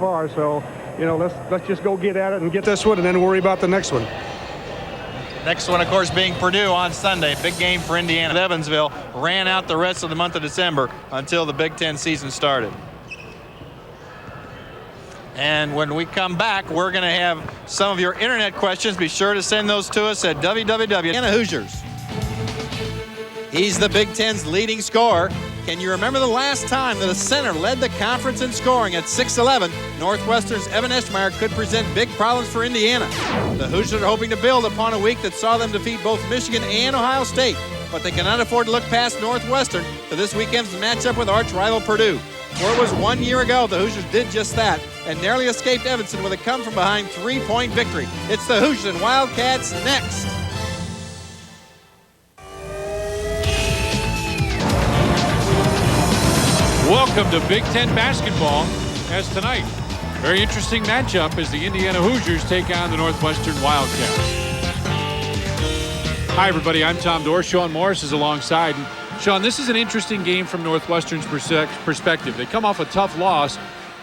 far. So, you know, let's just go get at it and get this one and then worry about the next one. Next one, of course, being Purdue on Sunday. Big game for Indiana. Evansville ran out the rest of the month of December until the Big Ten season started. And when we come back, we're going to have some of your internet questions. Be sure to send those to us at www. Hoosiers. He's the Big Ten's leading scorer. Can you remember the last time that a center led the conference in scoring at 6'11"? Northwestern's Evan Eschmeyer could present big problems for Indiana. The Hoosiers are hoping to build upon a week that saw them defeat both Michigan and Ohio State, but they cannot afford to look past Northwestern to this weekend's matchup with arch rival Purdue. Where it was 1 year ago, the Hoosiers did just that and narrowly escaped Evanston with a come-from-behind 3-point victory. It's the Hoosiers and Wildcats next. Welcome to Big Ten basketball, as tonight, very interesting matchup as the Indiana Hoosiers take on the Northwestern Wildcats. Hi everybody, I'm Tom Dorr. Sean Morris is alongside. And Sean, this is an interesting game from Northwestern's perspective. They come off a tough loss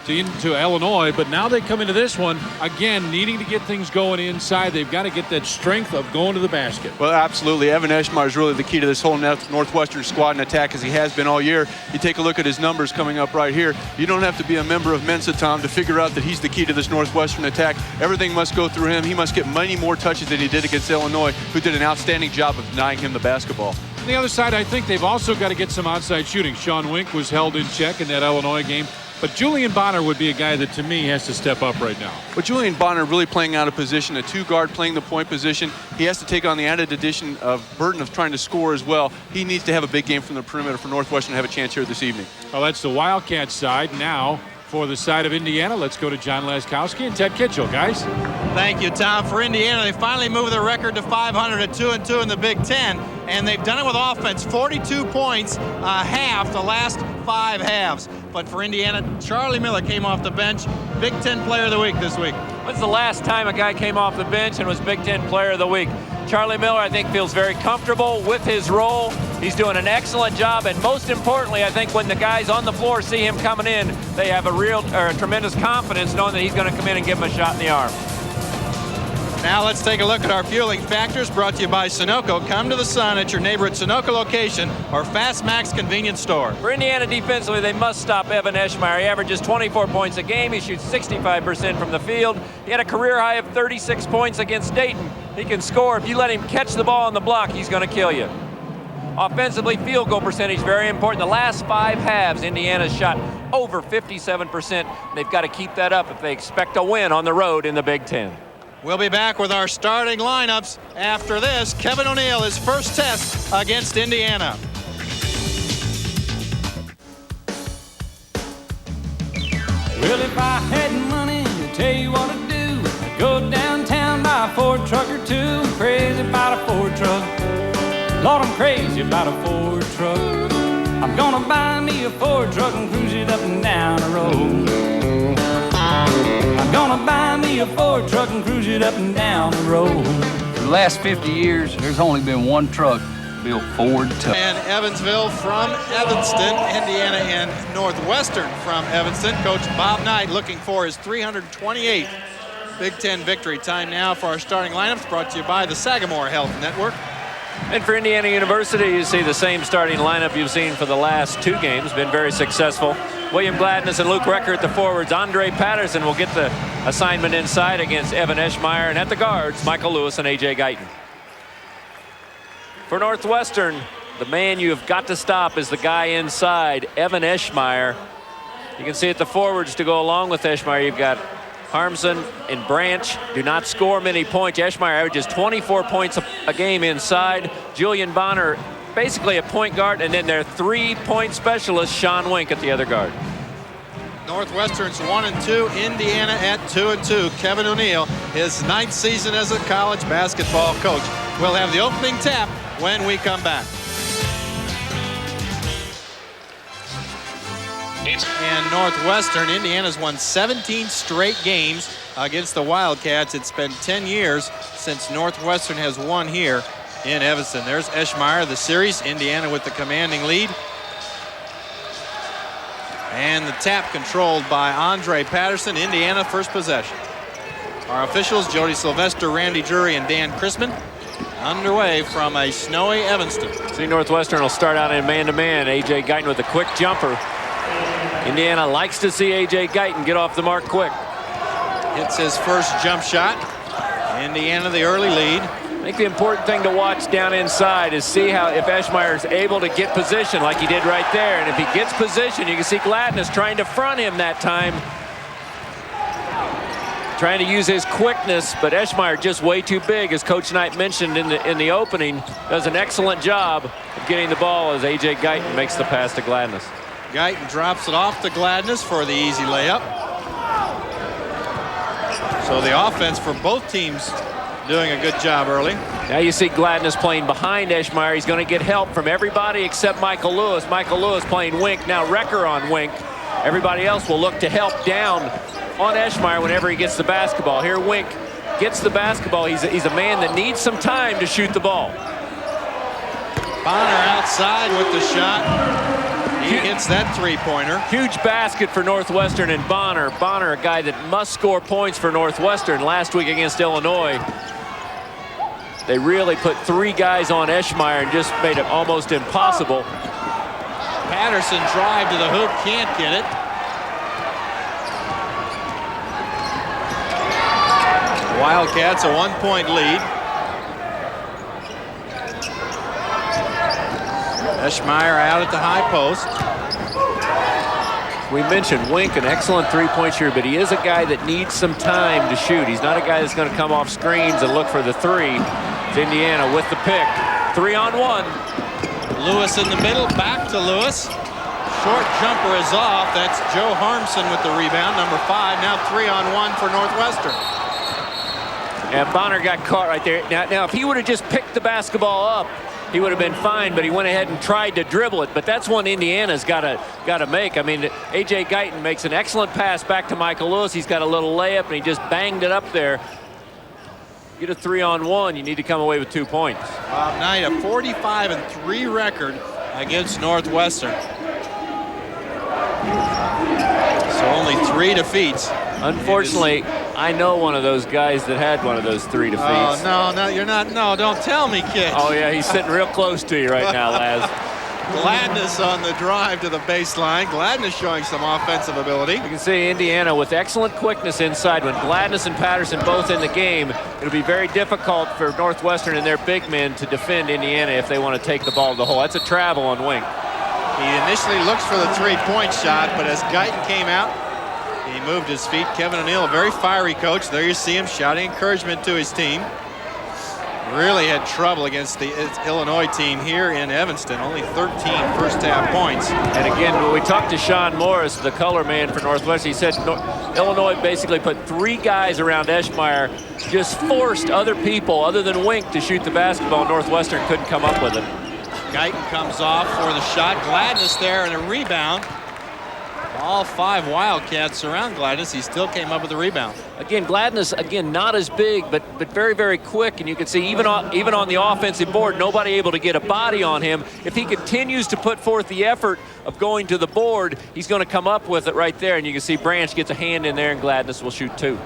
to Illinois, but now they come into this one, again, needing to get things going inside. They've got to get that strength of going to the basket. Well, absolutely. Evan Eschmeyer is really the key to this whole Northwestern squad and attack, as he has been all year. You take a look at his numbers coming up right here. You don't have to be a member of Mensa, Tom, to figure out that he's the key to this Northwestern attack. Everything must go through him. He must get many more touches than he did against Illinois, who did an outstanding job of denying him the basketball. On the other side, I think they've also got to get some outside shooting. Sean Wink was held in check in that Illinois game. But Julian Bonner would be a guy that, to me, has to step up right now. But Julian Bonner really playing out of position, a two-guard playing the point position. He has to take on the added burden of trying to score as well. He needs to have a big game from the perimeter for Northwestern to have a chance here this evening. Well, that's the Wildcat side. Now, for the side of Indiana, let's go to John Laskowski and Ted Kitchell, guys. Thank you, Tom. For Indiana, they finally moved their record to 500 at 2-2 in the Big Ten, and they've done it with offense. 42 points a half the last 5 halves. But for Indiana, Charlie Miller came off the bench, Big Ten Player of the Week this week. When's the last time a guy came off the bench and was Big Ten Player of the Week? Charlie Miller, I think, feels very comfortable with his role. He's doing an excellent job, and most importantly, I think when the guys on the floor see him coming in, they have a tremendous confidence knowing that he's going to come in and give him a shot in the arm. Now let's take a look at our fueling factors, brought to you by Sunoco. Come to the sun at your neighborhood Sunoco location or Fast Max convenience store. For Indiana defensively, they must stop Evan Eschmeyer. He averages 24 points a game. He shoots 65% from the field. He had a career high of 36 points against Dayton. He can score. If you let him catch the ball on the block, he's going to kill you. Offensively, field goal percentage, very important. The last 5 halves, Indiana's shot over 57%. They've got to keep that up if they expect a win on the road in the Big Ten. We'll be back with our starting lineups after this. Kevin O'Neill, his first test against Indiana. Well, if I had money, I'd tell you what to do. I'd go downtown, buy a Ford truck or two. I'm crazy about a Ford truck. Lord, I'm crazy about a Ford truck. I'm gonna buy me a Ford truck and cruise it up and down the road. I'm gonna buy me a Ford truck and cruise it up and down the road. For the last 50 years, there's only been one truck built Ford to. And Evansville from Evanston, Indiana and Northwestern from Evanston. Coach Bob Knight looking for his 328th Big Ten victory. Time now for our starting lineups, brought to you by the Sagamore Health Network. And for Indiana University, you see the same starting lineup you've seen for the last 2 games. Been very successful. William Gladness and Luke Recker at the forwards. Andre Patterson will get the assignment inside against Evan Eschmeyer. And at the guards, Michael Lewis and A.J. Guyton. For Northwestern, the man you have got to stop is the guy inside, Evan Eschmeyer. You can see at the forwards to go along with Eschmeyer, you've got Harmson and Branch do not score many points. Eschmeyer averages 24 points a game inside. Julian Bonner basically a point guard, and then their 3-point specialist, Sean Wink, at the other guard. Northwestern's 1-2, Indiana at 2-2. Kevin O'Neill, his 9th season as a college basketball coach. We'll have the opening tap when we come back. And Northwestern, Indiana's won 17 straight games against the Wildcats. It's been 10 years since Northwestern has won here in Evanston. There's Eschmeyer, the series. Indiana with the commanding lead. And the tap controlled by Andre Patterson. Indiana first possession. Our officials, Jody Sylvester, Randy Drury, and Dan Chrisman, underway from a snowy Evanston. See, Northwestern will start out in man-to-man. A.J. Guyton with a quick jumper. Indiana likes to see A.J. Guyton get off the mark quick. Hits his first jump shot. Indiana the early lead. I think the important thing to watch down inside is see how if Eschmeyer is able to get position like he did right there. And if he gets position, you can see Gladness trying to front him that time. Trying to use his quickness, but Eschmeyer just way too big, as Coach Knight mentioned in the opening. Does an excellent job of getting the ball as A.J. Guyton makes the pass to Gladness. Guyton drops it off to Gladness for the easy layup. So the offense for both teams doing a good job early. Now you see Gladness playing behind Eschmeyer. He's going to get help from everybody except Michael Lewis. Michael Lewis playing wink. Now Recker on wink. Everybody else will look to help down on Eschmeyer whenever he gets the basketball. Here Wink gets the basketball. He's a man that needs some time to shoot the ball. Bonner outside with the shot. He hits that three-pointer. Huge basket for Northwestern and Bonner. Bonner, a guy that must score points for Northwestern. Last week against Illinois, they really put 3 guys on Eschmeyer and just made it almost impossible. Patterson drive to the hoop, can't get it. Wildcats a 1-point lead. Eschmeyer out at the high post. We mentioned Wink, an excellent three-point shooter, but he is a guy that needs some time to shoot. He's not a guy that's going to come off screens and look for the three. It's Indiana with the pick. 3-on-1. Lewis in the middle, back to Lewis. Short jumper is off. That's Joe Harmson with the rebound, number 5. Now 3-on-1 for Northwestern. And Bonner got caught right there. Now if he would have just picked the basketball up, he would have been fine, but he went ahead and tried to dribble it. But that's one Indiana's got to make. I mean, A.J. Guyton makes an excellent pass back to Michael Lewis. He's got a little layup, and he just banged it up there. Get a 3-on-1, you need to come away with 2 points. Bob Knight, a 45-3 record against Northwestern. So only 3 defeats. Unfortunately, I know one of those guys that had one of those 3 defeats. Oh, no, you're not. No, don't tell me, kid. Oh, yeah, he's sitting real close to you right now, Laz. Gladness on the drive to the baseline. Gladness showing some offensive ability. You can see Indiana with excellent quickness inside. When Gladness and Patterson both in the game, it'll be very difficult for Northwestern and their big men to defend Indiana if they want to take the ball to the hole. That's a travel on Wink. He initially looks for the 3-point shot, but as Guyton came out, he moved his feet. Kevin O'Neill, a very fiery coach. There you see him shouting encouragement to his team. Really had trouble against the Illinois team here in Evanston. Only 13 first-half points. And again, when we talked to Sean Morris, the color man for Northwestern, he said Illinois basically put 3 guys around Eschmeyer, just forced other people other than Wink to shoot the basketball. Northwestern couldn't come up with it. Guyton comes off for the shot. Gladness there and a rebound. All 5 Wildcats surround Gladness. He still came up with the rebound. Again, Gladness, not as big, but very, very quick. And you can see even on the offensive board, nobody able to get a body on him. If he continues to put forth the effort of going to the board, he's going to come up with it right there. And you can see Branch gets a hand in there, and Gladness will shoot 2.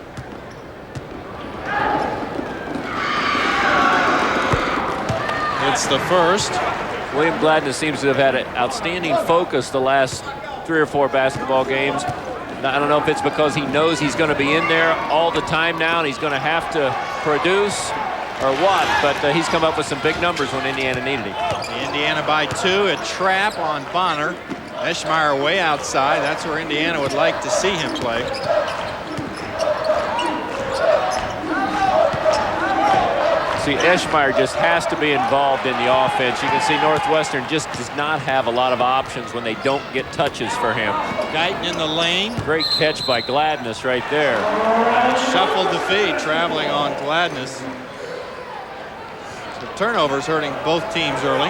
It's the first. William Gladness seems to have had an outstanding focus the last 3 or 4 basketball games. I don't know if it's because he knows he's going to be in there all the time now and he's going to have to produce or what, but he's come up with some big numbers when Indiana needed him. Indiana by 2, a trap on Bonner. Eschmeyer way outside. That's where Indiana would like to see him play. See, Eschmeyer just has to be involved in the offense. You can see Northwestern just does not have a lot of options when they don't get touches for him. Guyton in the lane. Great catch by Gladness right there. Shuffled the feed, traveling on Gladness. So turnovers hurting both teams early.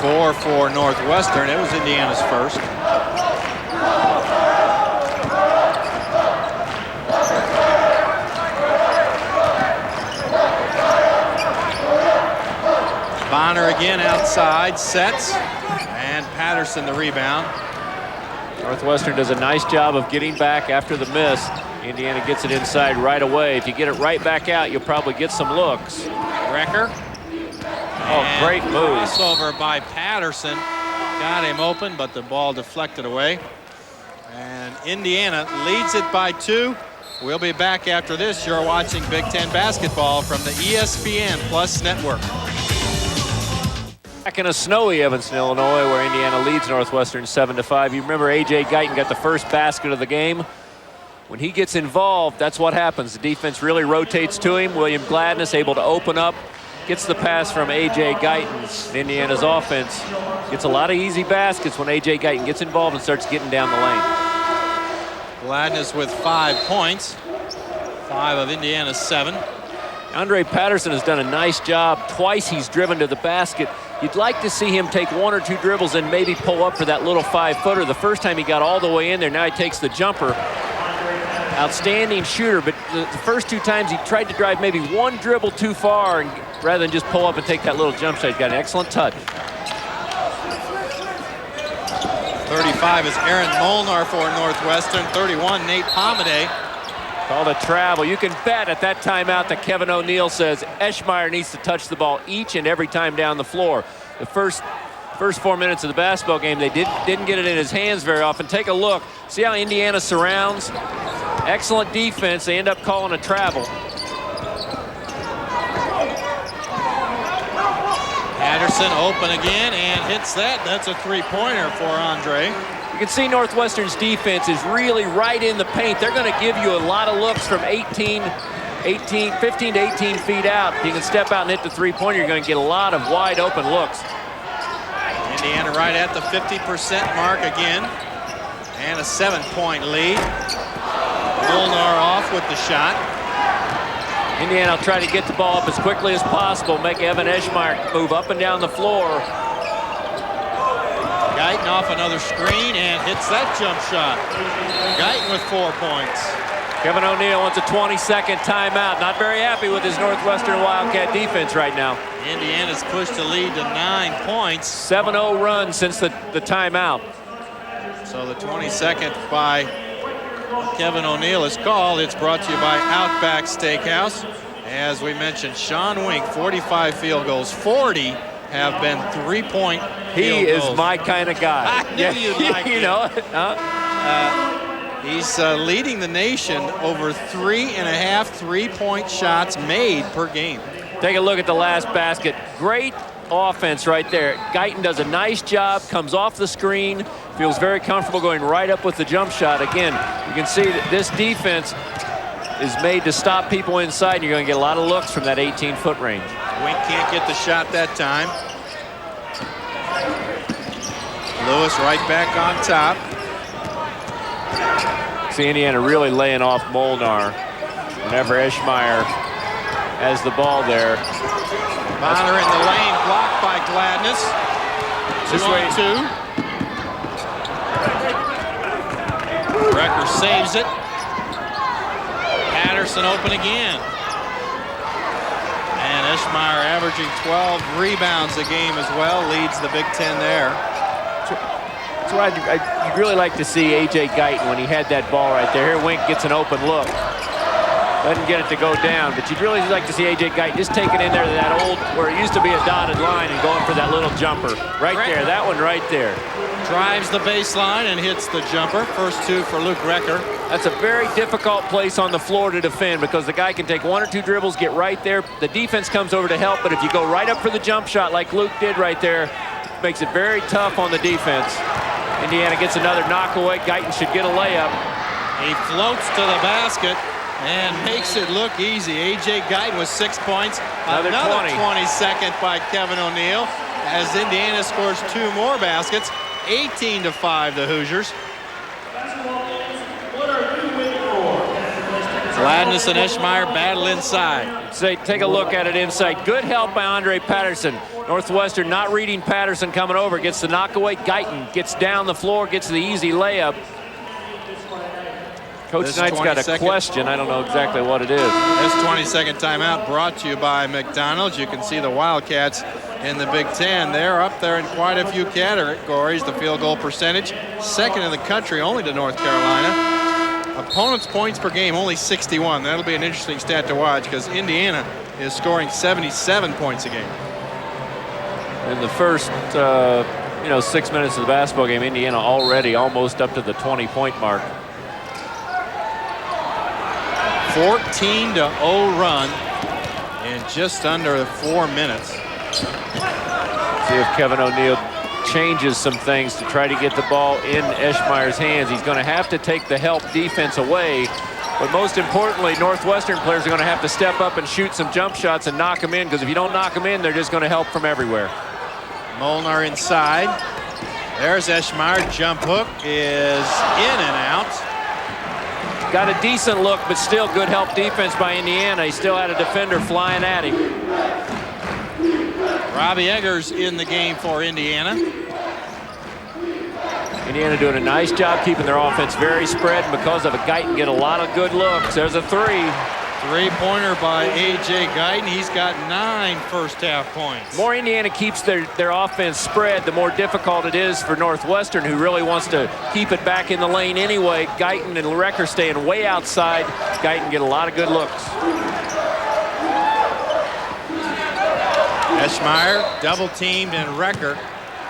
4 for Northwestern. It was Indiana's first. Bonner again outside, sets, and Patterson Patterson the rebound. Northwestern does a nice job of getting back after the miss. Indiana gets it inside right away. If you get it right back out, you'll probably get some looks. Recker. Oh, great move. Crossover by Patterson. Got him open, but the ball deflected away. And Indiana leads it by 2. We'll be back after this. You're watching Big Ten basketball from the ESPN Plus Network. Back in a snowy Evanston, Illinois, where Indiana leads Northwestern 7-5. You remember A.J. Guyton got the first basket of the game. When he gets involved, that's what happens. The defense really rotates to him. William Gladness able to open up, gets the pass from A.J. Guyton. Indiana's offense gets a lot of easy baskets when A.J. Guyton gets involved and starts getting down the lane. Gladness with 5 points. 5 of Indiana's 7. Andre Patterson has done a nice job. Twice he's driven to the basket. You'd like to see him take 1 or 2 dribbles and maybe pull up for that little 5-footer. The first time he got all the way in there, now he takes the jumper. Outstanding shooter, but the first 2 times he tried to drive maybe 1 dribble too far and rather than just pull up and take that little jump shot. He's got an excellent touch. 35 is Aaron Molnar for Northwestern. 31, Nate Pomaday. Called a travel. You can bet at that timeout that Kevin O'Neill says Eschmeyer needs to touch the ball each and every time down the floor. The first 4 minutes of the basketball game, they didn't get it in his hands very often. Take a look. See how Indiana surrounds? Excellent defense. They end up calling a travel. Patterson open again and hits that. That's a 3-pointer for Andre. You can see Northwestern's defense is really right in the paint. They're going to give you a lot of looks from 15 to 18 feet out. If you can step out and hit the 3-pointer, you're going to get a lot of wide open looks. Indiana right at the 50% mark again. And a 7-point lead. Molnar off with the shot. Indiana will try to get the ball up as quickly as possible, make Evan Eschmeyer move up and down the floor. Guyton off another screen and hits that jump shot. Guyton with 4 points. Kevin O'Neill wants a 20-second timeout. Not very happy with his Northwestern Wildcat defense right now. Indiana's pushed the lead to 9 points. 7-0 run since the timeout. So the 22nd by Kevin O'Neill is called. It's brought to you by Outback Steakhouse. As we mentioned, Sean Wink, 45 field goals. 40 have been 3-point field goals. He is my kind of guy. I knew you'd like you know. He's leading the nation over 3.5 3-point shots made per game. Take a look at the last basket. Great offense right there. Guyton does a nice job, comes off the screen, feels very comfortable going right up with the jump shot. Again, you can see that this defense is made to stop people inside, and you're going to get a lot of looks from that 18-foot range. Wink can't get the shot that time. Lewis right back on top. See Indiana really laying off Molnar whenever Eschmeyer has the ball there. Bonner in the lane, blocked by Gladness. 2-on-2. Recker saves it. Patterson open again. And Eschmeyer averaging 12 rebounds a game as well, leads the Big Ten there. So I'd really like to see A.J. Guyton when he had that ball right there. Here Wink gets an open look. Doesn't get it to go down, but you'd really like to see A.J. Guyton just take it in there to that old, where it used to be a dotted line, and going for that little jumper. Right there, that one right there. Drives the baseline and hits the jumper. First 2 for Luke Recker. That's a very difficult place on the floor to defend because the guy can take 1 or 2 dribbles, get right there. The defense comes over to help, but if you go right up for the jump shot like Luke did right there, it makes it very tough on the defense. Indiana gets another knockaway. Guyton should get a layup. He floats to the basket and makes it look easy. A.J. Guyton with 6 points. Another 22nd by Kevin O'Neill as Indiana scores 2 more baskets. 18-5 the Hoosiers. Gladness and Eschmeyer battle inside. Take a look at it inside. Good help by Andre Patterson. Northwestern not reading Patterson coming over. Gets the knockaway. Guyton gets down the floor, gets the easy layup. Coach This Knight's got a 22nd question. I don't know exactly what it is. This 22nd timeout brought to you by McDonald's. You can see the Wildcats in the Big Ten. They're up there in quite a few categories. The field goal percentage, second in the country, only to North Carolina. Opponents' points per game, only 61. That'll be an interesting stat to watch because Indiana is scoring 77 points a game. In the first 6 minutes of the basketball game, Indiana already almost up to the 20-point mark. 14-0 run in just under 4 minutes. See if Kevin O'Neal changes some things to try to get the ball in Eschmeyer's hands. He's going to have to take the help defense away, but most importantly, Northwestern players are going to have to step up and shoot some jump shots and knock them in, because if you don't knock them in, they're just going to help from everywhere. Molnar inside. There's Eschmeyer. Jump hook is in and out. Got a decent look, but still good help defense by Indiana. He still had a defender flying at him. Robbie Eggers in the game for Indiana. Indiana doing a nice job keeping their offense very spread, and because of it, Guyton get a lot of good looks. There's a three. Three-pointer by A.J. Guyton. He's got 9 first-half points. The more Indiana keeps their offense spread, the more difficult it is for Northwestern, who really wants to keep it back in the lane anyway. Guyton and Recker staying way outside. Guyton get a lot of good looks. Eschmeyer double-teamed, and Recker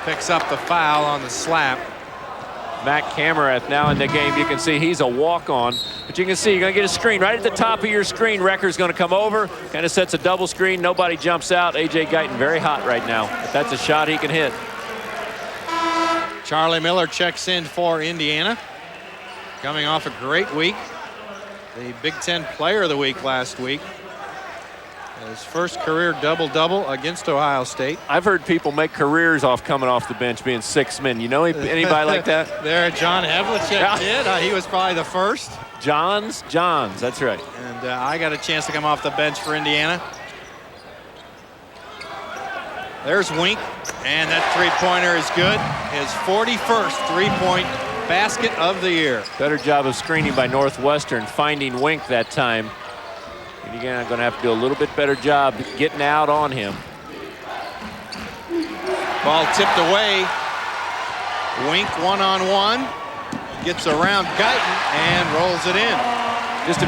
picks up the foul on the slap. Matt Kamarath now in the game. You can see he's a walk-on, but you can see you're going to get a screen right at the top of your screen. Recker's going to come over, kind of sets a double screen. Nobody jumps out. A.J. Guyton very hot right now, but that's a shot he can hit. Charlie Miller checks in for Indiana, coming off a great week. The Big Ten Player of the Week last week. His first career double-double against Ohio State. I've heard people make careers off coming off the bench being 6 men. You know anybody like that? There, John Havlicek did. He was probably the first. Johns, that's right. And I got a chance to come off the bench for Indiana. There's Wink, and that three-pointer is good. His 41st three-point basket of the year. Better job of screening by Northwestern, finding Wink that time. And again, I'm going to have to do a little bit better job getting out on him. Ball tipped away. Wink one-on-one. Gets around Guyton and rolls it in. Just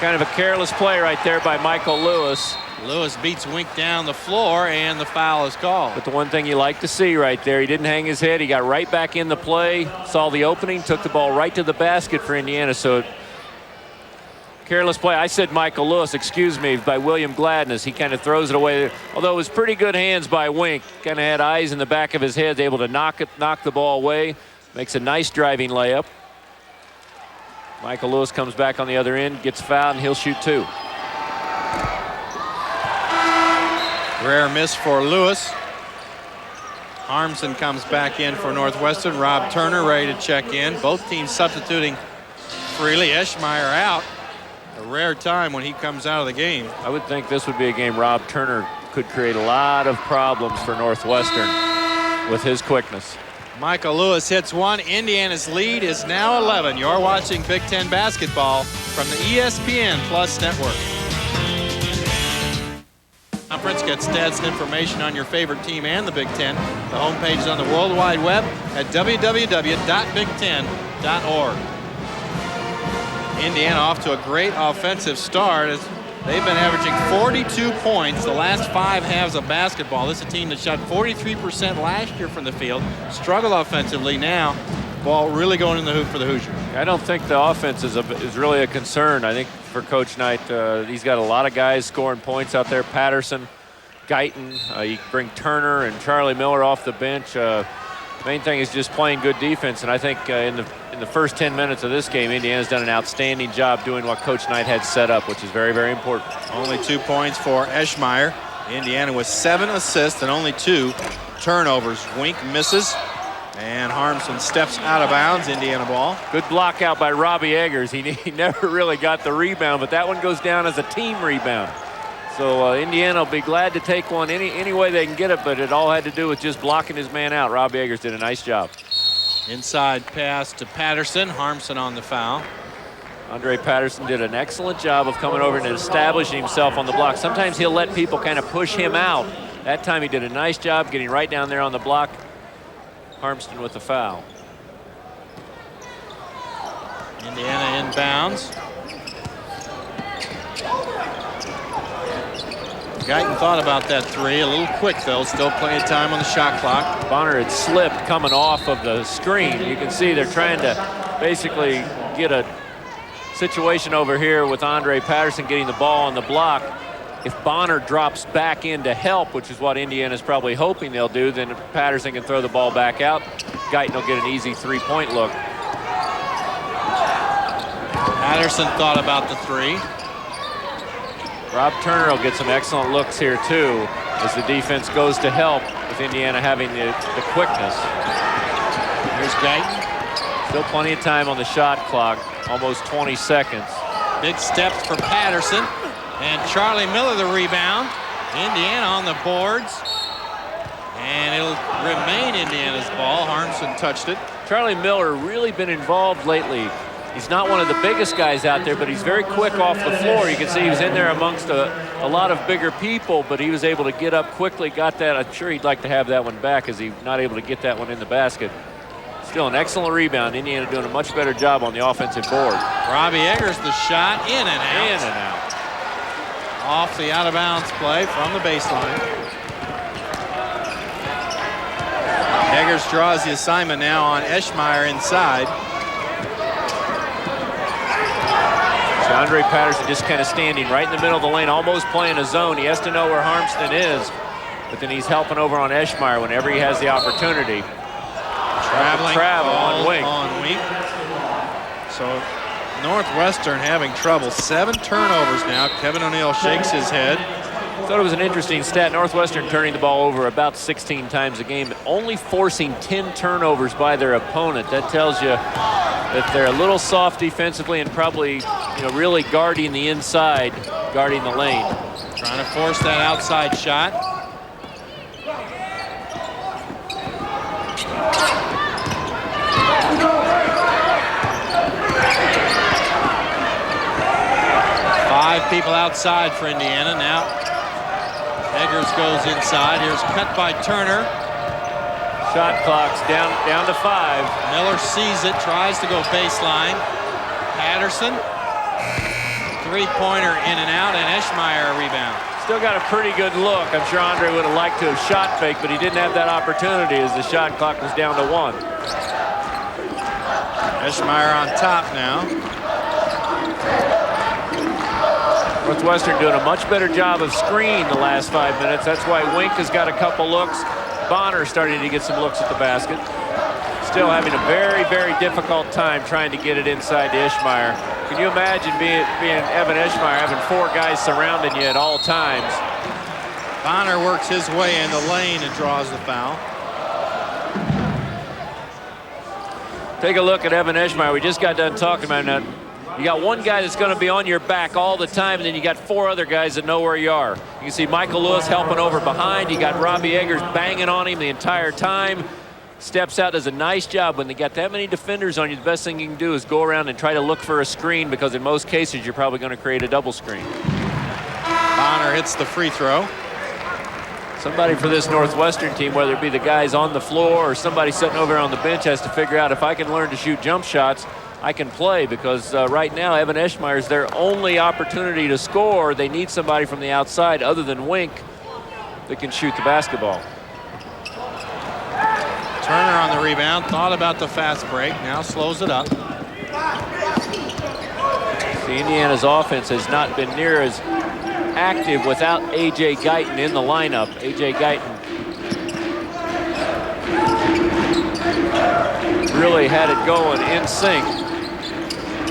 kind of a careless play right there by Michael Lewis. Lewis beats Wink down the floor, and the foul is called. But the one thing you like to see right there, he didn't hang his head. He got right back in the play, saw the opening, took the ball right to the basket for Indiana. So careless play. I said Michael Lewis, excuse me, by William Gladness. He kind of throws it away. Although it was pretty good hands by Wink. Kind of had eyes in the back of his head, able to knock the ball away. Makes a nice driving layup. Michael Lewis comes back on the other end, gets fouled, and he'll shoot 2. Rare miss for Lewis. Harmson comes back in for Northwestern. Rob Turner ready to check in. Both teams substituting freely. Eschmeyer out. A rare time when he comes out of the game. I would think this would be a game Rob Turner could create a lot of problems for Northwestern with his quickness. Michael Lewis hits one. Indiana's lead is now 11. You're watching Big Ten basketball from the ESPN Plus Network. Conference, get stats and information on your favorite team and the Big Ten. The homepage is on the World Wide Web at www.big10.org. Indiana off to a great offensive start as they've been averaging 42 points the last 5 halves of basketball. This is a team that shot 43% last year from the field. Struggled offensively now. Ball really going in the hoop for the Hoosiers. I don't think the offense is really a concern. I think for Coach Knight, he's got a lot of guys scoring points out there. Patterson, Guyton, you bring Turner and Charlie Miller off the bench. Main thing is just playing good defense, and I think in the first 10 minutes of this game, Indiana's done an outstanding job doing what Coach Knight had set up, which is very, very important. Only 2 points for Eschmeyer. Indiana with 7 assists and only 2 turnovers. Wink misses, and Harmson steps out of bounds. Indiana ball. Good block out by Robbie Eggers. He never really got the rebound, but that one goes down as a team rebound. So Indiana will be glad to take one any way they can get it, but it all had to do with just blocking his man out. Robbie Eggers did a nice job. Inside pass to Patterson. Harmson on the foul. Andre Patterson did an excellent job of coming over and establishing himself on the block. Sometimes he'll let people kind of push him out. That time he did a nice job getting right down there on the block. Harmston with the foul. Indiana inbounds. Guyton thought about that three. A little quick, though. Still plenty of time on the shot clock. Bonner had slipped coming off of the screen. You can see they're trying to basically get a situation over here with Andre Patterson getting the ball on the block. If Bonner drops back in to help, which is what Indiana's probably hoping they'll do, then Patterson can throw the ball back out. Guyton will get an easy three-point look. Patterson thought about the three. Rob Turner will get some excellent looks here, too, as the defense goes to help with Indiana having the quickness. Here's Guyton. Still plenty of time on the shot clock, almost 20 seconds. Big steps for Patterson. And Charlie Miller the rebound. Indiana on the boards. And it'll remain Indiana's ball. Harmston touched it. Charlie Miller really been involved lately. He's not one of the biggest guys out there, but he's very quick off the floor. You can see he was in there amongst a lot of bigger people, but he was able to get up quickly, got that. I'm sure he'd like to have that one back, as he's not able to get that one in the basket. Still an excellent rebound. Indiana doing a much better job on the offensive board. Robbie Eggers, the shot, in and out. In and out. Off the out-of-bounds play from the baseline. Eggers draws the assignment now on Eschmeyer inside. So Andre Patterson just kind of standing right in the middle of the lane, almost playing a zone. He has to know where Harmston is, but then he's helping over on Eschmeyer whenever he has the opportunity. Travel on Wink. So Northwestern having trouble. 7 turnovers now. Kevin O'Neill shakes his head. I thought it was an interesting stat. Northwestern turning the ball over about 16 times a game, only forcing 10 turnovers by their opponent. That tells you that they're a little soft defensively and probably, really guarding the inside, guarding the lane. Trying to force that outside shot. Five people outside for Indiana now. Eggers goes inside. Here's cut by Turner. Shot clock's down to 5. Miller sees it, tries to go baseline. Patterson, three-pointer in and out, and Eschmeyer a rebound. Still got a pretty good look. I'm sure Andre would have liked to have shot fake, but he didn't have that opportunity as the shot clock was down to 1. Eschmeyer on top now. Northwestern doing a much better job of screen the last 5 minutes. That's why Wink has got a couple looks. Bonner starting to get some looks at the basket. Still having a very, very difficult time trying to get it inside to Eschmeyer. Can you imagine being Evan Eschmeyer, having 4 guys surrounding you at all times? Bonner works his way in the lane and draws the foul. Take a look at Evan Eschmeyer. We just got done talking about him. You got one guy that's going to be on your back all the time, and then you got 4 other guys that know where you are. You can see Michael Lewis helping over behind. You got Robbie Eggers banging on him the entire time. Steps out, does a nice job. When they got that many defenders on you, the best thing you can do is go around and try to look for a screen, because in most cases, you're probably going to create a double screen. Bonner hits the free throw. Somebody for this Northwestern team, whether it be the guys on the floor or somebody sitting over on the bench, has to figure out, if I can learn to shoot jump shots, I can play, because right now Evan Eschmeyer is their only opportunity to score. They need somebody from the outside other than Wink that can shoot the basketball. Turner on the rebound, thought about the fast break, now slows it up. See, Indiana's offense has not been near as active without A.J. Guyton in the lineup. A.J. Guyton really had it going in sync.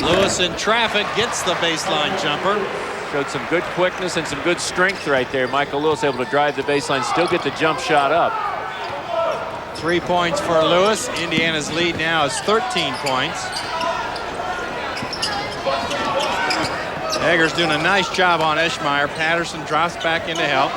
Lewis in traffic, gets the baseline jumper. Showed some good quickness and some good strength right there. Michael Lewis able to drive the baseline, still get the jump shot up. 3 points for Lewis. Indiana's lead now is 13 points. Eggers doing a nice job on Eschmeyer. Patterson drops back into help.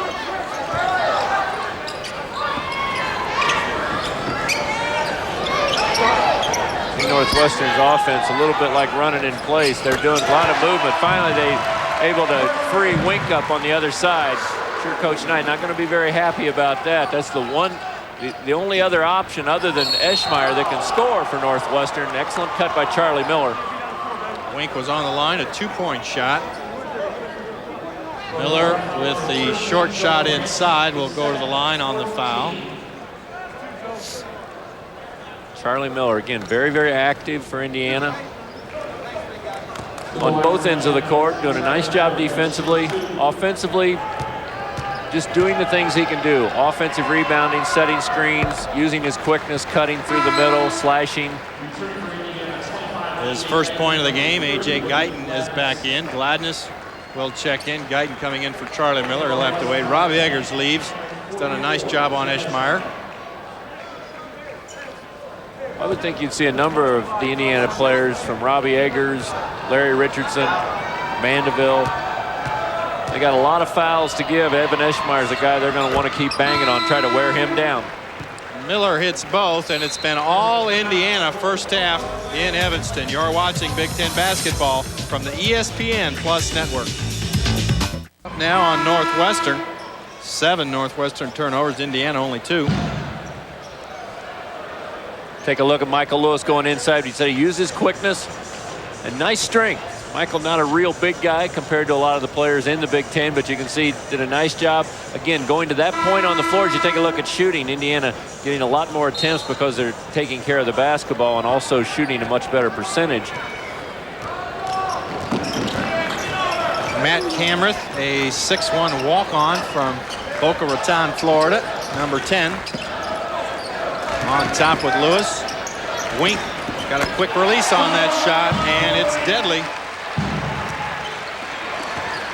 Northwestern's offense a little bit like running in place. They're doing a lot of movement. Finally, they able to free Wink up on the other side. Sure, Coach Knight not going to be very happy about that. That's the only other option other than Eschmeyer that can score for Northwestern. Excellent cut by Charlie Miller. Wink was on the line, a 2-point shot. Miller with the short shot inside will go to the line on the foul. Charlie Miller, again, very, very active for Indiana. On both ends of the court, doing a nice job defensively. Offensively, just doing the things he can do. Offensive rebounding, setting screens, using his quickness, cutting through the middle, slashing. His first point of the game, A.J. Guyton is back in. Gladness will check in. Guyton coming in for Charlie Miller. He'll have to wait. Robbie Eggers leaves. He's done a nice job on Eschmeyer. I would think you'd see a number of the Indiana players from Robbie Eggers, Larry Richardson, Mandeville. They got a lot of fouls to give. Evan Eschmeyer's a guy they're going to want to keep banging on, try to wear him down. Miller hits both, and it's been all Indiana first half in Evanston. You're watching Big Ten basketball from the ESPN Plus network. Up now on Northwestern. 7 Northwestern turnovers, Indiana only 2. Take a look at Michael Lewis going inside. He said he uses quickness and nice strength. Michael, not a real big guy compared to a lot of the players in the Big Ten, but you can see did a nice job. Again, going to that point on the floor, as you take a look at shooting, Indiana getting a lot more attempts because they're taking care of the basketball and also shooting a much better percentage. Matt Camrith, a 6'1" walk-on from Boca Raton, Florida, number 10. On top with Lewis. Wink got a quick release on that shot, and it's deadly.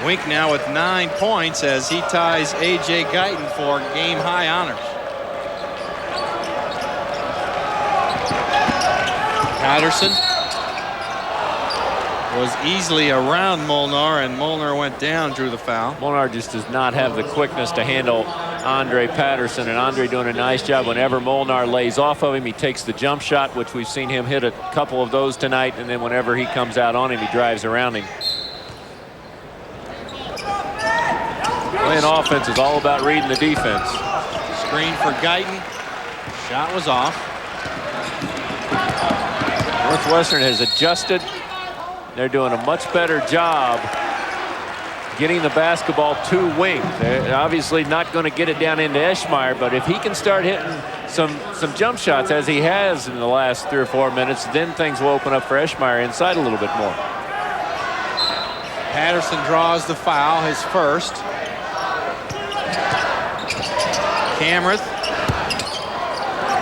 Wink now with 9 points as he ties A.J. Guyton for game-high honors. Patterson was easily around Molnar, and Molnar went down, drew the foul. Molnar just does not have the quickness to handle Andre Patterson, and Andre doing a nice job. Whenever Molnar lays off of him, he takes the jump shot, which we've seen him hit a couple of those tonight, and then whenever he comes out on him, he drives around him. Playing offense is all about reading the defense. Screen for Guyton. Shot was off. Northwestern has adjusted. They're doing a much better job getting the basketball to Wink. They're obviously not going to get it down into Eschmeyer, but if he can start hitting some jump shots as he has in the last 3 or 4 minutes, then things will open up for Eschmeyer inside a little bit more. Patterson draws the foul, his first. Camrith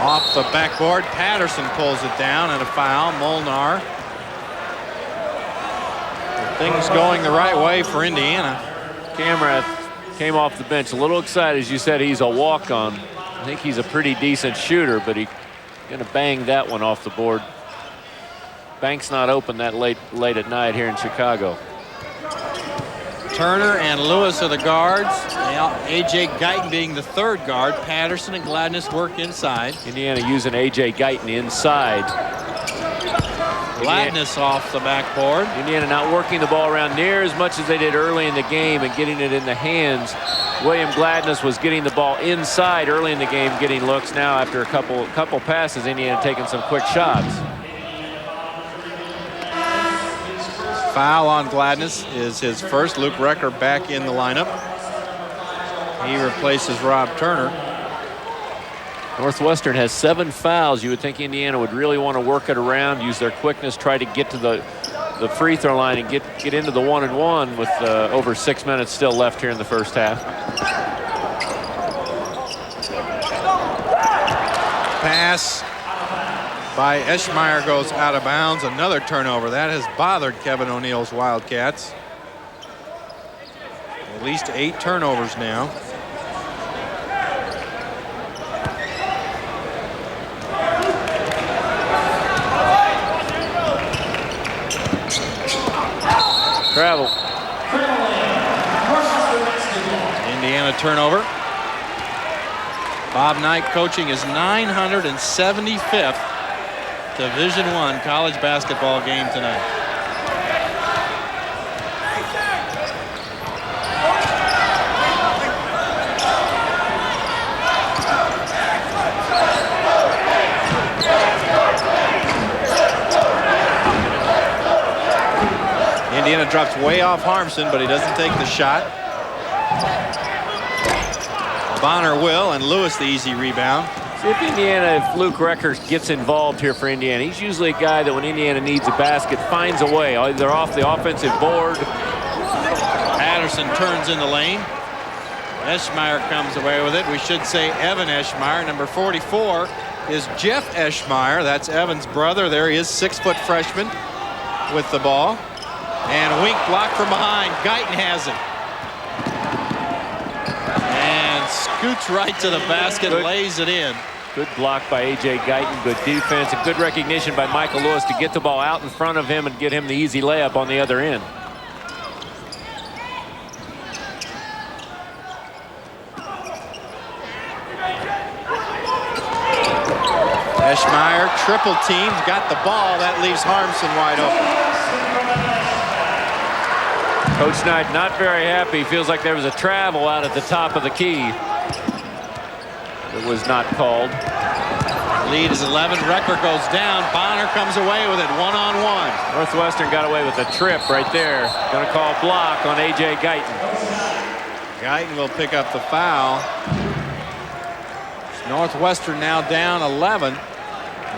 off the backboard. Patterson pulls it down and a foul. Molnar. Things going the right way for Indiana. Camrith came off the bench a little excited. As you said, he's a walk-on. I think he's a pretty decent shooter, but he's going to bang that one off the board. Bank's not open that late at night here in Chicago. Turner and Lewis are the guards. A.J. Guyton being the third guard. Patterson and Gladness work inside. Indiana using A.J. Guyton inside. Gladness off the backboard. Indiana not working the ball around near as much as they did early in the game and getting it in the hands. William Gladness was getting the ball inside early in the game, getting looks. Now after a couple passes, Indiana taking some quick shots. Foul on Gladness is his first. Luke Recker back in the lineup. He replaces Rob Turner. Northwestern has 7 fouls. You would think Indiana would really want to work it around, use their quickness, try to get to the free throw line and get into the 1-and-1 with over 6 minutes still left here in the first half. Pass by Eschmeyer goes out of bounds. Another turnover. That has bothered Kevin O'Neill's Wildcats. At least 8 turnovers now. Travel. Indiana turnover. Bob Knight coaching his 975th Division I college basketball game tonight. Indiana drops way off Harmson, but he doesn't take the shot. Bonner will, and Lewis the easy rebound. See if Indiana, if Luke Reckers gets involved here for Indiana, he's usually a guy that when Indiana needs a basket, finds a way. Either off the offensive board. Patterson turns in the lane. Eschmeyer comes away with it. We should say Evan Eschmeyer. Number 44 is Jeff Eschmeyer. That's Evan's brother. There he is, 6-foot freshman with the ball. And Wink blocked from behind. Guyton has it. And scoots right to the basket, lays it in. Good block by A.J. Guyton. Good defense and good recognition by Michael Lewis to get the ball out in front of him and get him the easy layup on the other end. Eschmeyer triple teams, got the ball. That leaves Harmson wide open. Coach Knight not very happy. Feels like there was a travel out at the top of the key. It was not called. Lead is 11. Recker goes down. Bonner comes away with it one-on-one. Northwestern got away with a trip right there. Going to call block on A.J. Guyton. Guyton will pick up the foul. Northwestern now down 11.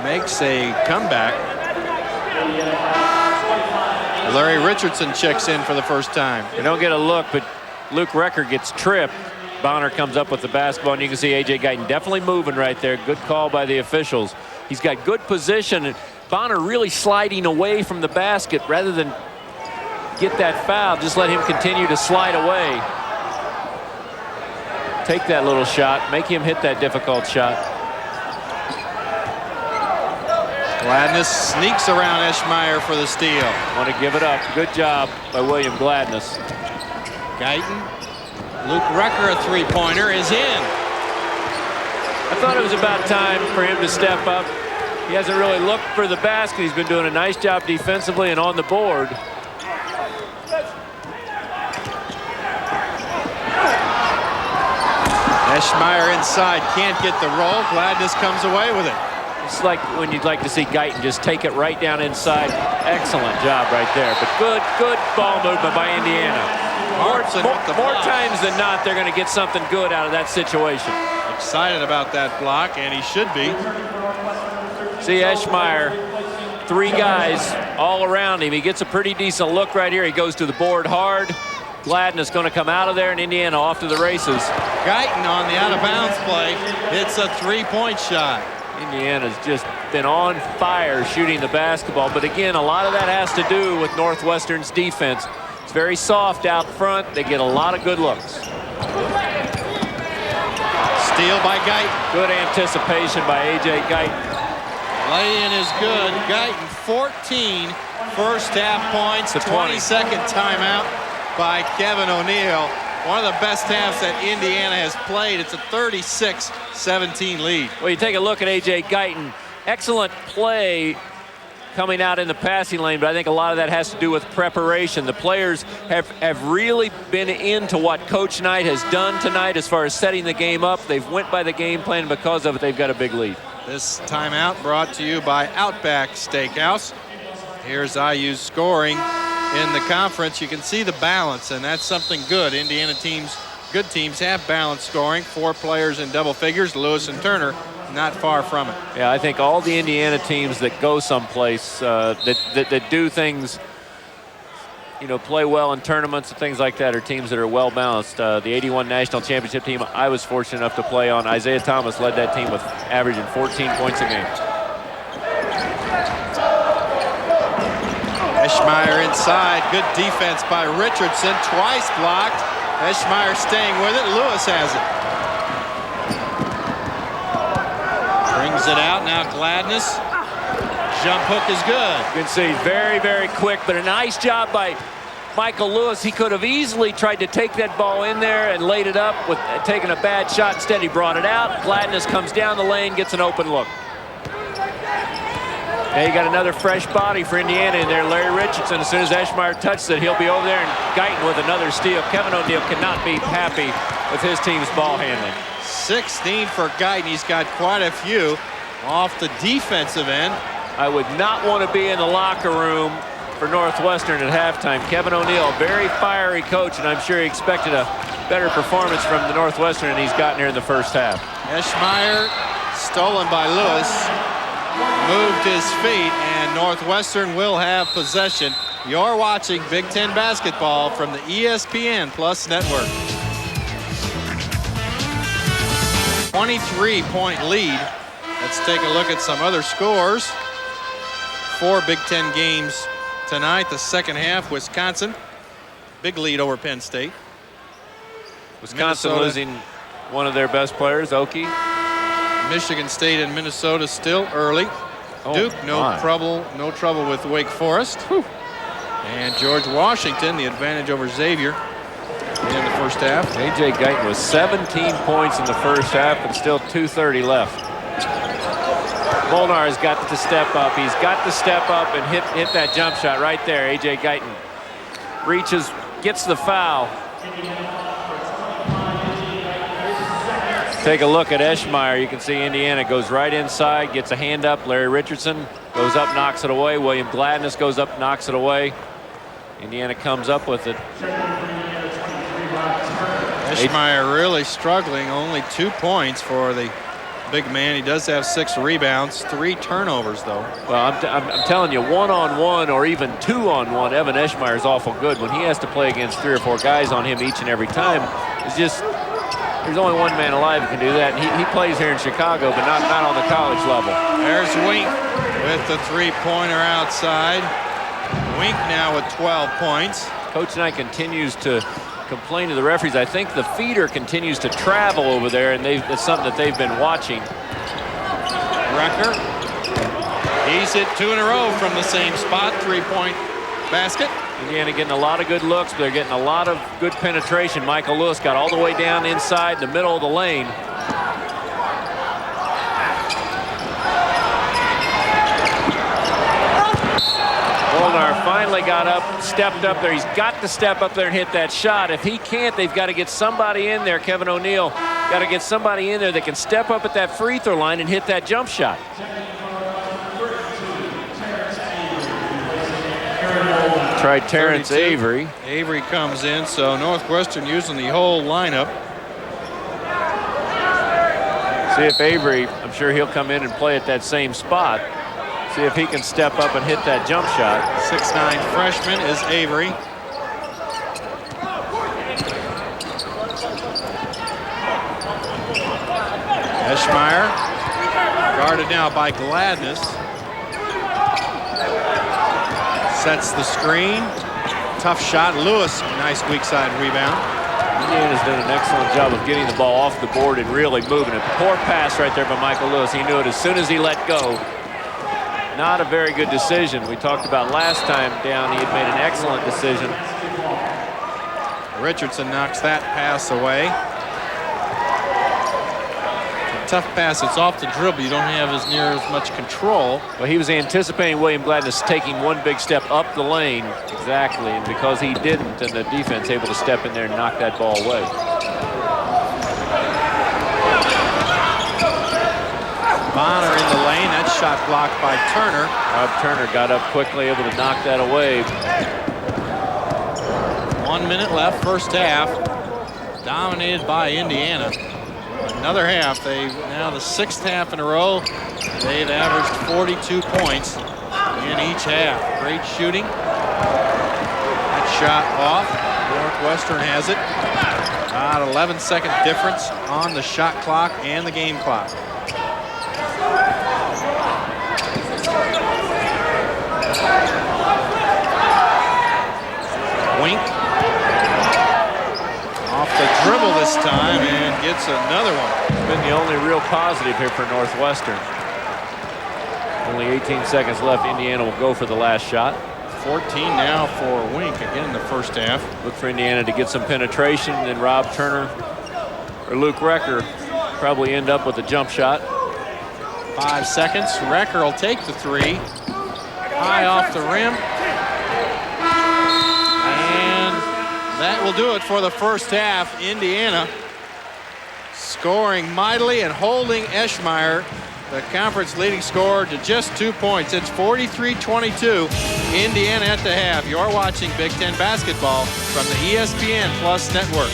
Makes a comeback. Larry Richardson checks in for the first time. You don't get a look, but Luke Recker gets tripped. Bonner comes up with the basketball, and you can see A.J. Guyton definitely moving right there. Good call by the officials. He's got good position, and Bonner really sliding away from the basket rather than get that foul. Just let him continue to slide away. Take that little shot. Make him hit that difficult shot. Gladness sneaks around Eschmeyer for the steal. Want to give it up. Good job by William Gladness. Guyton. Luke Recker, a three-pointer, is in. I thought it was about time for him to step up. He hasn't really looked for the basket. He's been doing a nice job defensively and on the board. Eschmeyer inside, can't get the roll. Gladness comes away with it. It's like when you'd like to see Guyton just take it right down inside. Excellent job right there. But good ball movement by Indiana. More times than not, they're going to get something good out of that situation. Excited about that block, and he should be. See Eschmeyer, three guys all around him. He gets a pretty decent look right here. He goes to the board hard. Gladness going to come out of there, and Indiana off to the races. Guyton on the out-of-bounds play hits a three-point shot. Indiana's just been on fire shooting the basketball, but again, a lot of that has to do with Northwestern's defense. It's very soft out front. They get a lot of good looks. Steal by Guyton. Good anticipation by A.J. Guyton. Lay-in is good. Guyton, 14 first half points. 20-second timeout by Kevin O'Neill. One of the best halves that Indiana has played. It's a 36-17 lead. Well, you take a look at A.J. Guyton. Excellent play coming out in the passing lane, but I think a lot of that has to do with preparation. The players have really been into what Coach Knight has done tonight as far as setting the game up. They've went by the game plan, and because of it, they've got a big lead. This timeout brought to you by Outback Steakhouse. Here's IU's scoring in the conference. You can see the balance, and that's something good. Indiana teams, good teams, have balanced scoring. 4 players in double figures. Lewis and Turner not far from it. Yeah, I think all the Indiana teams that go someplace that do things, you know, play well in tournaments and things like that are teams that are well balanced. The 81 national championship team I was fortunate enough to play on, Isaiah Thomas led that team with averaging 14 points a game. Eschmeyer inside. Good defense by Richardson. Twice blocked. Eschmeyer staying with it. Lewis has it. Brings it out. Now Gladness. Jump hook is good. You can see very, very quick, but a nice job by Michael Lewis. He could have easily tried to take that ball in there and laid it up with taking a bad shot. Instead, he brought it out. Gladness comes down the lane, gets an open look. Now you got another fresh body for Indiana in there, Larry Richardson. As soon as Eschmeyer touches it, he'll be over there, and Guyton with another steal. Kevin O'Neill cannot be happy with his team's ball handling. 16 for Guyton. He's got quite a few off the defensive end. I would not want to be in the locker room for Northwestern at halftime. Kevin O'Neill, very fiery coach, and I'm sure he expected a better performance from the Northwestern, and he's gotten here in the first half. Eschmeyer, stolen by Lewis, moved his feet, and Northwestern will have possession. You're watching Big Ten basketball from the ESPN Plus Network. 23-point lead. Let's take a look at some other scores. 4 Big Ten games tonight. The second half, Wisconsin, big lead over Penn State. Wisconsin losing one of their best players, Oki. Michigan State and Minnesota still early. Duke, no trouble with Wake Forest. Whew. And George Washington, the advantage over Xavier in the first half. A.J. Guyton was 17 points in the first half, and still 2:30 left. Molnar has got to step up. He's got to step up and hit that jump shot right there. A.J. Guyton reaches, gets the foul. Take a look at Eschmeyer. You can see Indiana goes right inside, gets a hand up. Larry Richardson goes up, knocks it away. William Gladness goes up, knocks it away. Indiana comes up with it. Eschmeyer really struggling. Only 2 points for the big man. He does have 6 rebounds, 3 turnovers, though. Well, I'm telling you, 1-on-1 or even 2-on-1, Evan Eschmeyer is awful good. When he has to play against 3 or 4 guys on him each and every time, it's just, there's only one man alive who can do that, and he plays here in Chicago, but not on the college level. There's Wink with the 3-pointer outside. Wink now with 12 points. Coach Knight continues to complain to the referees. I think the feeder continues to travel over there, and it's something that they've been watching. Recker, he's hit 2 in a row from the same spot, 3-point basket. Indiana getting a lot of good looks, but they're getting a lot of good penetration. Michael Lewis got all the way down inside the middle of the lane. Molnar finally got up, stepped up there. He's got to step up there and hit that shot. If he can't, they've got to get somebody in there. Kevin O'Neill got to get somebody in there that can step up at that free throw line and hit that jump shot. Tried Terrence 32. Avery. Avery comes in, so Northwestern using the whole lineup. See if Avery, I'm sure he'll come in and play at that same spot. See if he can step up and hit that jump shot. 6'9" freshman is Avery. Eschmeyer, guarded now by Gladness. Sets the screen. Tough shot. Lewis, nice weak side rebound. Indiana's done an excellent job of getting the ball off the board and really moving it. Poor pass right there by Michael Lewis. He knew it as soon as he let go. Not a very good decision. We talked about last time down, he had made an excellent decision. Richardson knocks that pass away. A tough pass. It's off the dribble. You don't have as near as much control. Well, he was anticipating William Gladness taking one big step up the lane. Exactly. And because he didn't, and the defense able to step in there and knock that ball away. Bonner in the lane. That shot blocked by Turner. Rob Turner got up quickly, able to knock that away. 1 minute left, first half. Dominated by Indiana. Another half. Now the 6th half in a row. They've averaged 42 points in each half. Great shooting. That shot off. Northwestern has it. About 11-second difference on the shot clock and the game clock. Wink. Off the dribble this time and gets another one. It's been the only real positive here for Northwestern. Only 18 seconds left. Indiana will go for the last shot. 14 now for Wink again in the first half. Look for Indiana to get some penetration, and then Rob Turner or Luke Recker probably end up with a jump shot. 5 seconds. Recker will take the three. High off the rim. And that will do it for the first half. Indiana scoring mightily and holding Eschmeyer, the conference leading scorer, to just 2 points. It's 43-22, Indiana at the half. You're watching Big Ten basketball from the ESPN Plus network.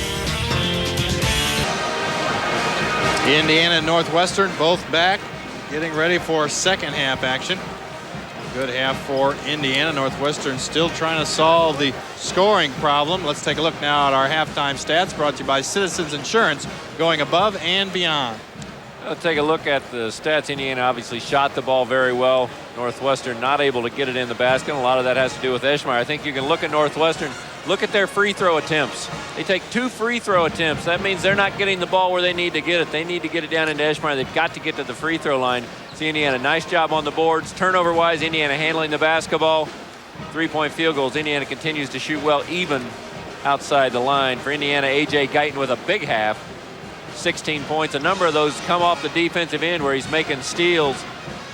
Indiana and Northwestern both back, getting ready for second half action. Good half for Indiana. Northwestern still trying to solve the scoring problem. Let's take a look now at our halftime stats, brought to you by Citizens Insurance, going above and beyond. Let's take a look at the stats. Indiana obviously shot the ball very well. Northwestern not able to get it in the basket. A lot of that has to do with Eschmeyer. I think you can look at Northwestern, look at their free throw attempts. They take 2 free throw attempts. That means they're not getting the ball where they need to get it. They need to get it down into Eschmeyer. They've got to get to the free throw line. See, Indiana, nice job on the boards. Turnover-wise, Indiana handling the basketball. 3-point field goals. Indiana continues to shoot well, even outside the line. For Indiana, A.J. Guyton with a big half. 16 points. A number of those come off the defensive end where he's making steals.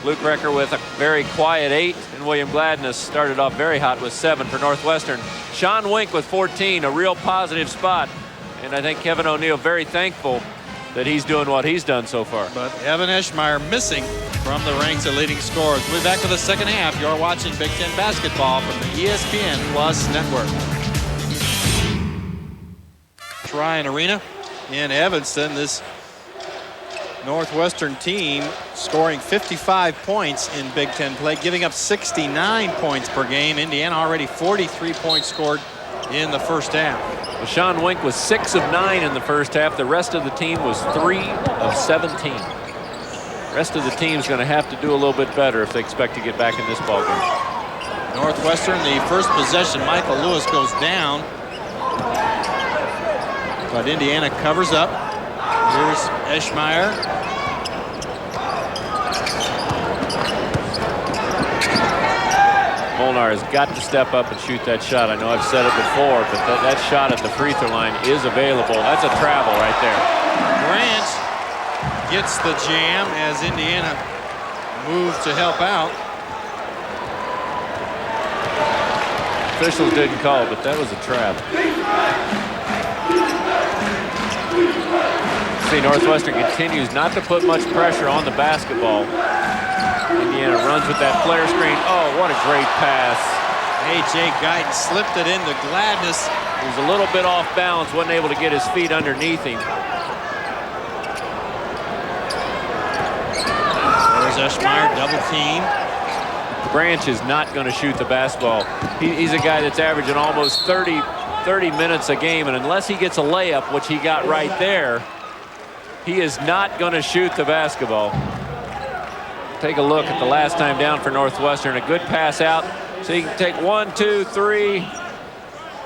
Luke Recker with a very quiet 8, and William Gladness started off very hot with 7 for Northwestern. Sean Wink with 14, a real positive spot. And I think Kevin O'Neill very thankful that he's doing what he's done so far. But Evan Eschmeyer missing from the ranks of leading scorers. We'll be back with the second half. You're watching Big Ten basketball from the ESPN Plus network. Tryon Arena in Evanston. This Northwestern team scoring 55 points in Big Ten play, giving up 69 points per game. Indiana already 43 points scored in the first half. Well, Sean Wink was 6 of 9 in the first half. The rest of the team was 3 of 17. The rest of the team's going to have to do a little bit better if they expect to get back in this ballgame. Northwestern, the first possession, Michael Lewis goes down, but Indiana covers up. Here's Eschmeyer. Molnar has got to step up and shoot that shot. I know I've said it before, but that shot at the free throw line is available. That's a travel right there. Grant gets the jam as Indiana moves to help out. Officials didn't call, but that was a trap. See, Northwestern continues not to put much pressure on the basketball. Indiana runs with that flare screen. Oh, what a great pass. A.J. Guyton slipped it into Gladness. He was a little bit off balance, wasn't able to get his feet underneath him. There's Eschmeyer, double team. Branch is not going to shoot the basketball. He's a guy that's averaging almost 30 minutes a game, and unless he gets a layup, which he got right there, he is not going to shoot the basketball. Take a look at the last time down for Northwestern. A good pass out. So he can take 1, 2, 3.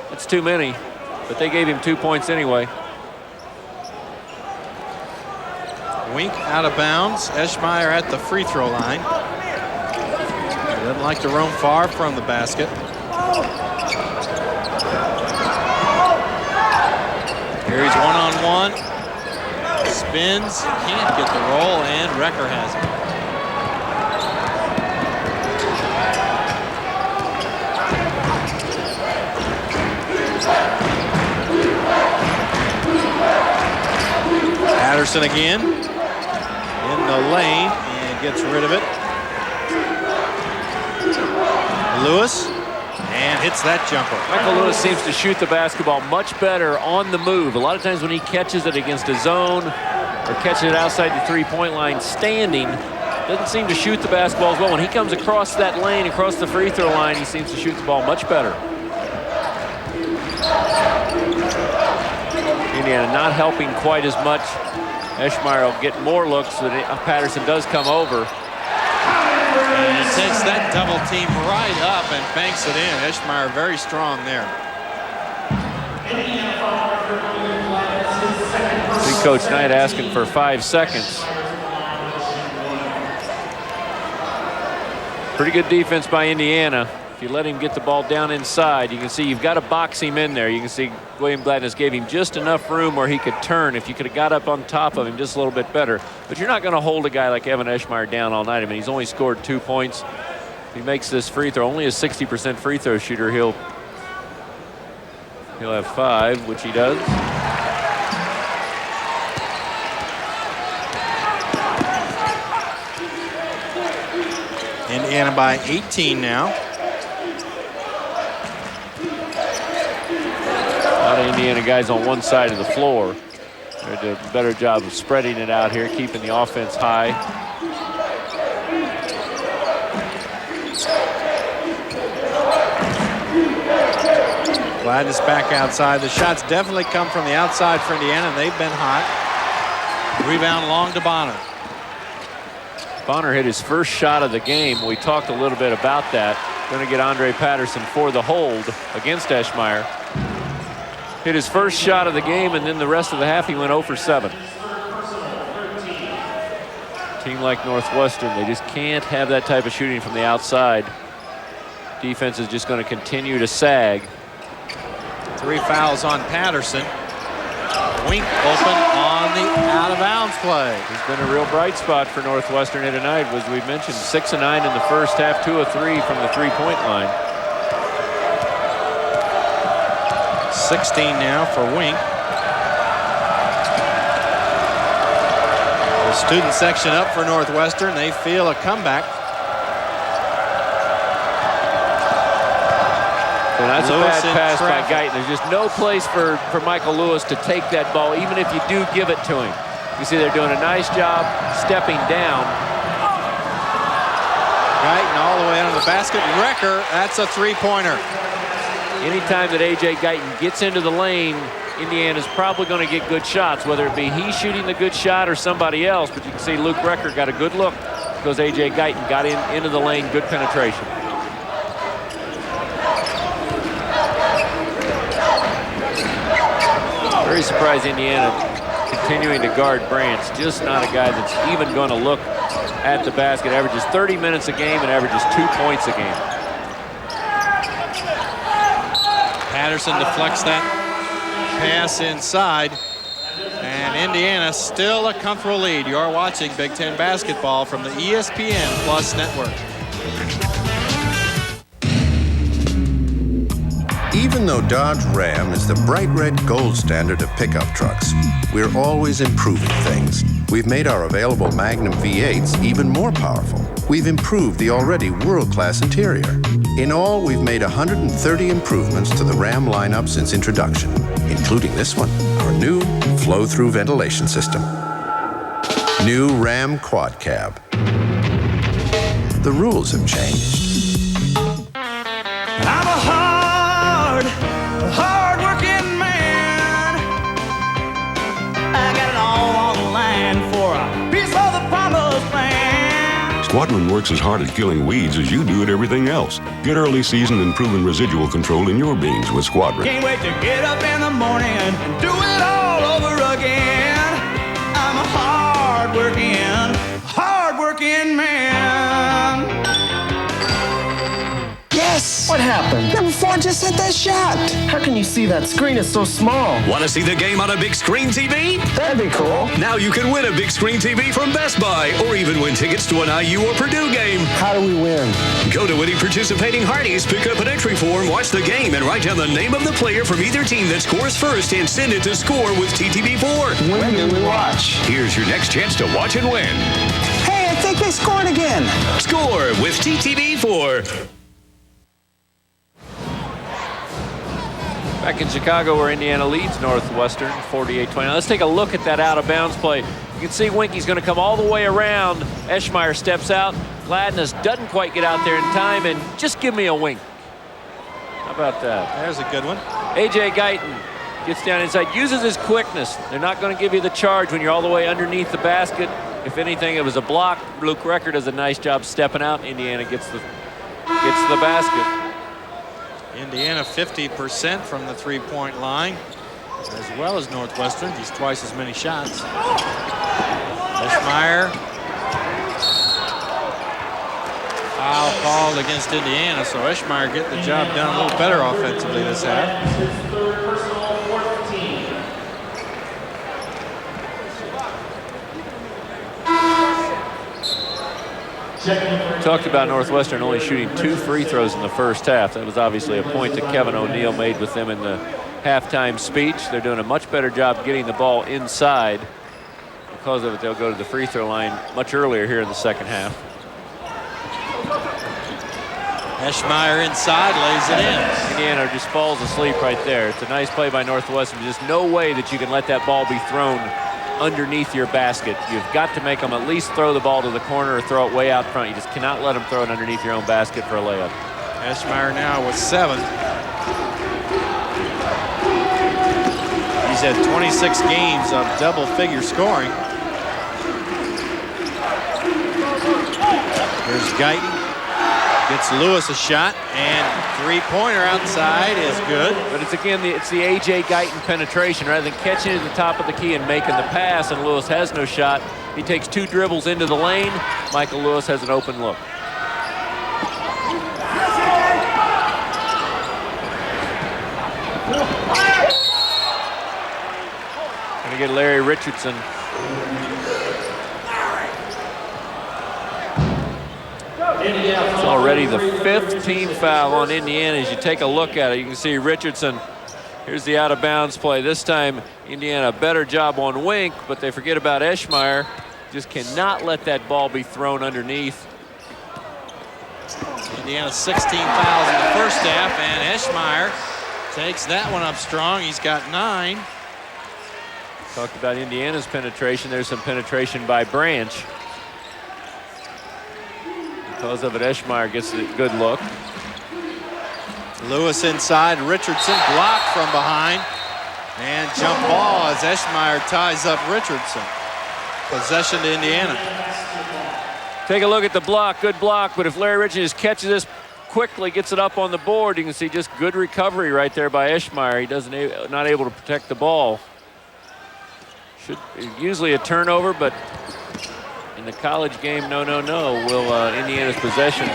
That's too many, but they gave him 2 points anyway. Wink out of bounds. Eschmeyer at the free throw line. He doesn't like to roam far from the basket. Here he's one-on-one. Spins, can't get the roll, and Recker has it. Patterson again in the lane and gets rid of it. Lewis, and hits that jumper. Michael Lewis seems to shoot the basketball much better on the move. A lot of times when he catches it against a zone or catches it outside the three-point line standing, doesn't seem to shoot the basketball as well. When he comes across that lane, across the free throw line, he seems to shoot the ball much better. Indiana not helping quite as much. Eschmeyer will get more looks, so Patterson does come over. And takes that double team right up and banks it in. Eschmeyer very strong there. See Coach Knight asking for 5 seconds. Pretty good defense by Indiana. If you let him get the ball down inside, you can see you've got to box him in there. You can see William Gladness gave him just enough room where he could turn. If you could have got up on top of him just a little bit better. But you're not going to hold a guy like Evan Eschmeyer down all night. I mean, he's only scored 2 points. If he makes this free throw, only a 60% free throw shooter, he'll have 5, which he does. Indiana by 18 now. A lot of Indiana guys on one side of the floor. They did a better job of spreading it out here, keeping the offense high. Gladness back outside. The shots definitely come from the outside for Indiana, and they've been hot. Rebound long to Bonner. Bonner hit his first shot of the game. We talked a little bit about that. Going to get Andre Patterson for the hold against Eschmeyer. Hit his first shot of the game, and then the rest of the half he went 0 for 7. Team like Northwestern, they just can't have that type of shooting from the outside. Defense is just going to continue to sag. 3 fouls on Patterson. Wink open on the out-of-bounds play. He's been a real bright spot for Northwestern here tonight. As we mentioned, 6 of 9 in the first half, 2 of 3 from the three-point line. 16 now for Wink. The student section up for Northwestern. They feel a comeback. And that's Lewis a bad pass by traffic. Guyton. There's just no place for Michael Lewis to take that ball, even if you do give it to him. You see they're doing a nice job stepping down. Guyton all the way under the basket. Wrecker, that's a three-pointer. Anytime that A.J. Guyton gets into the lane, Indiana's probably going to get good shots, whether it be he shooting the good shot or somebody else. But you can see Luke Wrecker got a good look because A.J. Guyton got into the lane, good penetration. Very surprised Indiana continuing to guard Branch. Just not a guy that's even going to look at the basket. Averages 30 minutes a game and averages 2 points a game. Patterson deflects that pass inside. And Indiana still a comfortable lead. You are watching Big Ten basketball from the ESPN Plus Network. Even though Dodge Ram is the bright red gold standard of pickup trucks, we're always improving things. We've made our available Magnum V8s even more powerful. We've improved the already world-class interior. In all, we've made 130 improvements to the Ram lineup since introduction, including this one, our new flow-through ventilation system. New Ram Quad Cab. The rules have changed. I'm a hard-working man. I got it all on the line for a piece of the promised land. Squadron works as hard at killing weeds as you do at everything else. Get early season and proven residual control in your beans with Squadron. Can't wait to get up in the morning and do it all over again. I'm a hard-working man. Yes! What happened? Number 4 just hit that shot. How can you see that screen? It's so small. Want to see the game on a big screen TV? That'd be cool. Now you can win a big screen TV from Best Buy, or even win tickets to an IU or Purdue game. How do we win? Go to any participating Hardee's, pick up an entry form, watch the game, and write down the name of the player from either team that scores first and send it to Score with TTV4. When do we watch? Here's your next chance to watch and win. Hey, I think they scored again. Score with TTV4. Back in Chicago where Indiana leads Northwestern 48-20. Let's take a look at that out-of-bounds play. You can see Winky's going to come all the way around. Eschmeyer steps out. Gladness doesn't quite get out there in time, and just give me a wink. How about that? There's a good one. A.J. Guyton gets down inside, uses his quickness. They're not going to give you the charge when you're all the way underneath the basket. If anything, it was a block. Luke Wrecker does a nice job stepping out. Indiana gets the basket. Indiana 50% from the three-point line, as well as Northwestern, just twice as many shots. Eschmeyer Foul called against Indiana, so Eschmeyer getting the job done a little better offensively this half. Talked about Northwestern only shooting 2 free throws in the first half. That was obviously a point that Kevin O'Neill made with them in the halftime speech. They're doing a much better job getting the ball inside. Because of it, they'll go to the free throw line much earlier here in the second half. Eschmeyer inside, lays it in. Indiana just falls asleep right there. It's a nice play by Northwestern. There's no way that you can let that ball be thrown underneath your basket. You've got to make them at least throw the ball to the corner or throw it way out front. You just cannot let them throw it underneath your own basket for a layup. Eschmeyer now with 7. He's had 26 games of double-figure scoring. Here's Guyton. Gets Lewis a shot, and three-pointer outside is good. But it's again, it's the A.J. Guyton penetration. Rather than catching it at the top of the key and making the pass, and Lewis has no shot, he takes 2 dribbles into the lane. Michael Lewis has an open look. Gonna get Larry Richardson. It's already the 5th team foul on Indiana. As you take a look at it, you can see Richardson. Here's the out-of-bounds play. This time, Indiana a better job on Wink, but they forget about Eschmeyer. Just cannot let that ball be thrown underneath. Indiana 16 fouls in the first half, and Eschmeyer takes that one up strong. He's got 9. Talked about Indiana's penetration. There's some penetration by Branch. Because of it, Eschmeyer gets a good look. Lewis inside, Richardson blocked from behind, and jump ball as Eschmeyer ties up Richardson. Possession to Indiana. Take a look at the block, good block, but if Larry Richardson just catches this quickly, gets it up on the board, you can see just good recovery right there by Eschmeyer. He not able to protect the ball. Usually a turnover, but in the college game, no. Will Indiana's possession.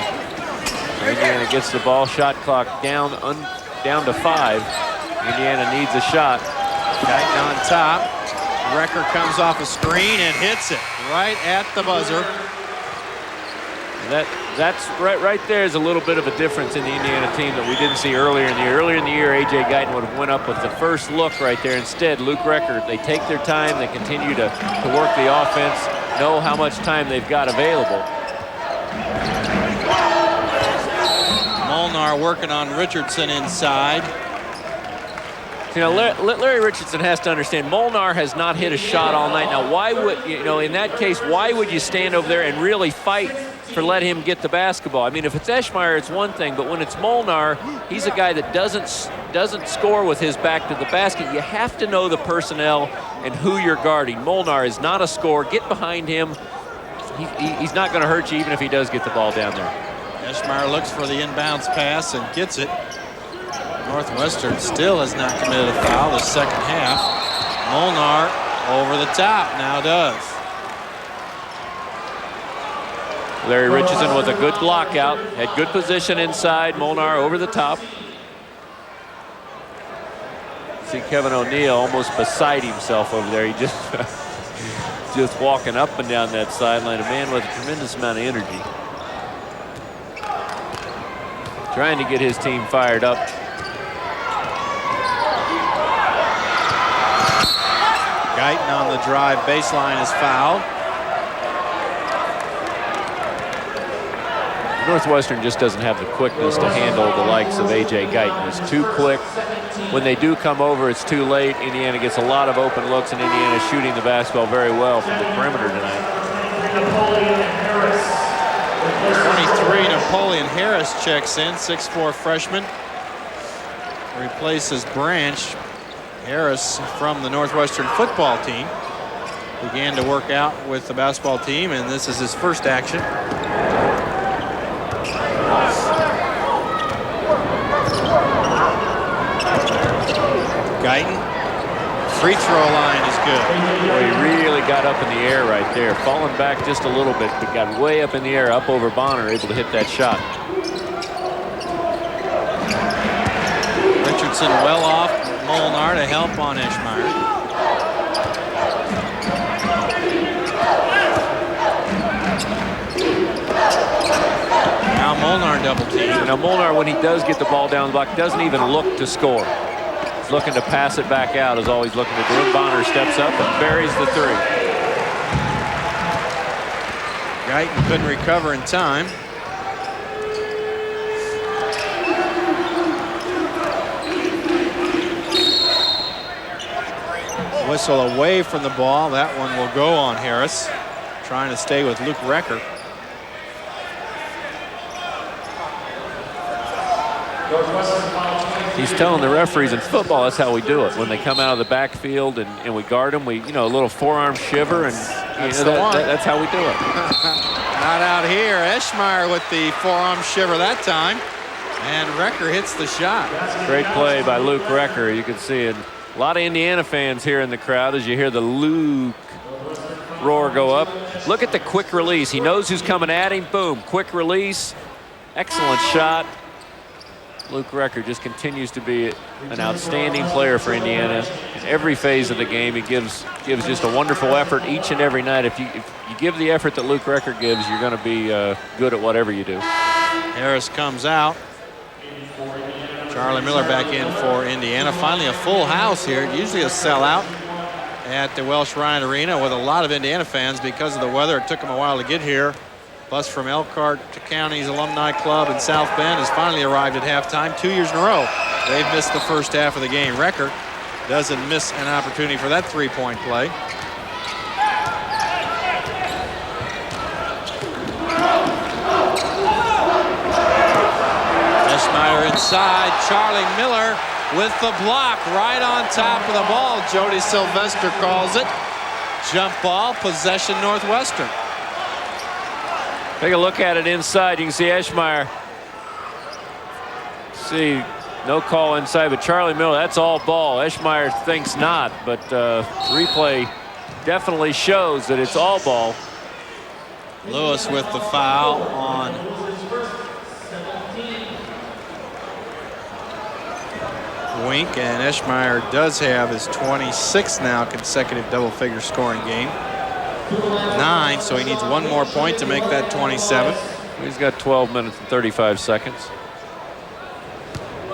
Indiana gets the ball, shot clock down to 5. Indiana needs a shot. Guyton on top. Recker comes off a screen and hits it right at the buzzer. That's right there is a little bit of a difference in the Indiana team that we didn't see earlier in the year. Earlier in the year, A.J. Guyton would have went up with the first look right there. Instead, Luke Recker, they take their time, they continue to work the offense, know how much time they've got available. Molnar working on Richardson inside. You know, Larry Richardson has to understand Molnar has not hit a shot all night. Now, why would, in that case, why would you stand over there and really fight for let him get the basketball? I mean, if it's Eschmeyer, it's one thing, but when it's Molnar, he's a guy that doesn't score with his back to the basket. You have to know the personnel and who you're guarding. Molnar is not a scorer. Get behind him. He's not going to hurt you even if he does get the ball down there. Eschmeyer looks for the inbounds pass and gets it. Northwestern still has not committed a foul the second half. Molnar over the top now does. Larry Richardson with a good block out, had good position inside. Molnar over the top. See Kevin O'Neill almost beside himself over there. He just walking up and down that sideline. A man with a tremendous amount of energy. Trying to get his team fired up. Guyton on the drive baseline is fouled. Northwestern just doesn't have the quickness to handle the likes of A.J. Guyton. It's too quick. When they do come over, it's too late. Indiana gets a lot of open looks, and Indiana shooting the basketball very well from the perimeter tonight. 23, Napoleon Harris checks in, 6'4" freshman. Replaces Branch. Harris from the Northwestern football team began to work out with the basketball team, and this is his first action. Guyton free throw line is good. Well, he really got up in the air right there, falling back just a little bit, but got way up in the air, up over Bonner, able to hit that shot. Richardson well off Molnar to help on Eschmeyer. Now Molnar double team. Now Molnar, when he does get the ball down the block, doesn't even look to score. He's looking to pass it back out, is all he's looking to do. Bonner steps up and buries the three. Guyton couldn't recover in time. Whistle away from the ball. That one will go on Harris. Trying to stay with Luke Recker. He's telling the referees in football that's how we do it. When they come out of the backfield and we guard them, we, a little forearm shiver, and that's how we do it. Not out here. Eschmeyer with the forearm shiver that time. And Recker hits the shot. Great play by Luke Recker. You can see it. A lot of Indiana fans here in the crowd as you hear the Luke roar go up. Look at the quick release. He knows who's coming at him. Boom. Quick release. Excellent shot. Luke Recker just continues to be an outstanding player for Indiana in every phase of the game. He gives just a wonderful effort each and every night. If you give the effort that Luke Recker gives, you're going to be good at whatever you do. Harris comes out. Charlie Miller back in for Indiana. Finally a full house here. Usually a sellout at the Welsh Ryan Arena with a lot of Indiana fans because of the weather. It took them a while to get here. Bus from Elkhart to County's Alumni Club in South Bend has finally arrived at halftime. 2 years in a row, they've missed the first half of the game. Recker doesn't miss an opportunity for that three-point play. Eschmeyer inside. Charlie Miller with the block right on top of the ball. Jody Sylvester calls it. Jump ball, possession Northwestern. Take a look at it inside. You can see Eschmeyer. See, no call inside, but Charlie Miller, that's all ball. Eschmeyer thinks not, but replay definitely shows that it's all ball. Lewis with the foul on Wink, and Eschmeyer does have his 26th now consecutive double-figure scoring game. 9, so he needs one more point to make that 27. He's got 12 minutes and 35 seconds.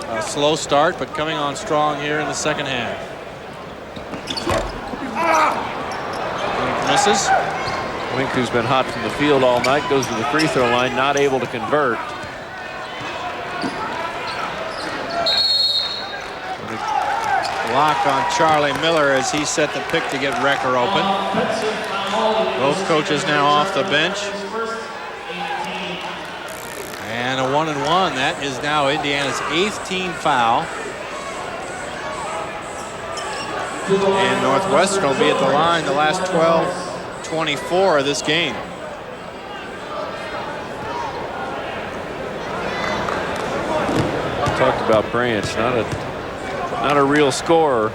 A slow start, but coming on strong here in the second half. Wink misses. Wink, who's been hot from the field all night, goes to the free throw line, not able to convert. Block on Charlie Miller as he set the pick to get Recker open. Both coaches now off the bench. And a 1-and-1. That is now Indiana's 8th team foul. And Northwestern will be at the line the last 12-24 of this game. Talked about Branch, not a real scorer.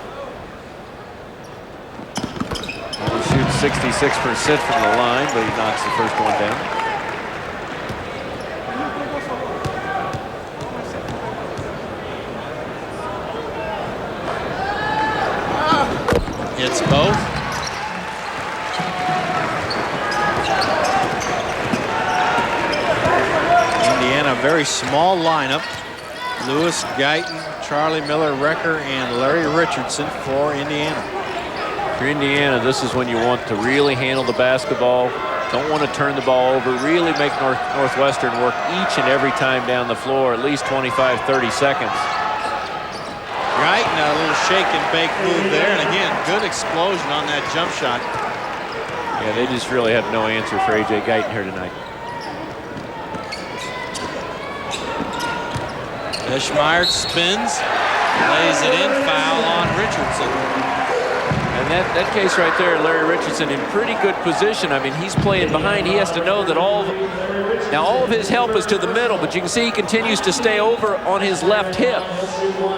He shoots 66% from the line, but he knocks the first one down. Hits both. Indiana, very small lineup. Lewis, Guyton, Charlie Miller, Recker, and Larry Richardson for Indiana. For Indiana, this is when you want to really handle the basketball. Don't want to turn the ball over. Really make Northwestern work each and every time down the floor, at least 25, 30 seconds. Guyton, a little shake and bake move there, and again, good explosion on that jump shot. Yeah, they just really have no answer for A.J. Guyton here tonight. Eschmeyer spins, lays it in, foul on Richardson. And that case right there, Larry Richardson in pretty good position. I mean, he's playing behind. He has to know that all of his help is to the middle, but you can see he continues to stay over on his left hip.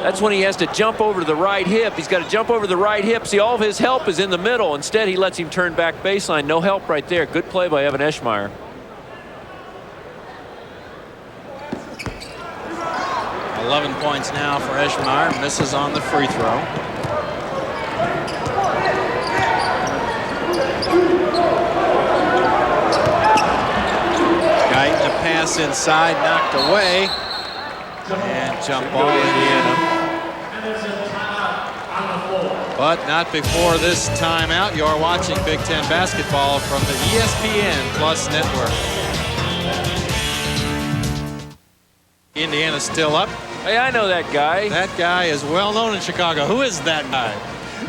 That's when he has to jump over to the right hip. He's got to jump over to the right hip. See, all of his help is in the middle. Instead, he lets him turn back baseline. No help right there. Good play by Evan Eschmeyer. $11 points now for Eschmeyer. Misses on the free throw. Guyton, a pass inside, knocked away. And jump ball Indiana. But not before this timeout. You're watching Big Ten basketball from the ESPN Plus network. Indiana's still up. Hey, I know that guy. That guy is well known in Chicago. Who is that guy?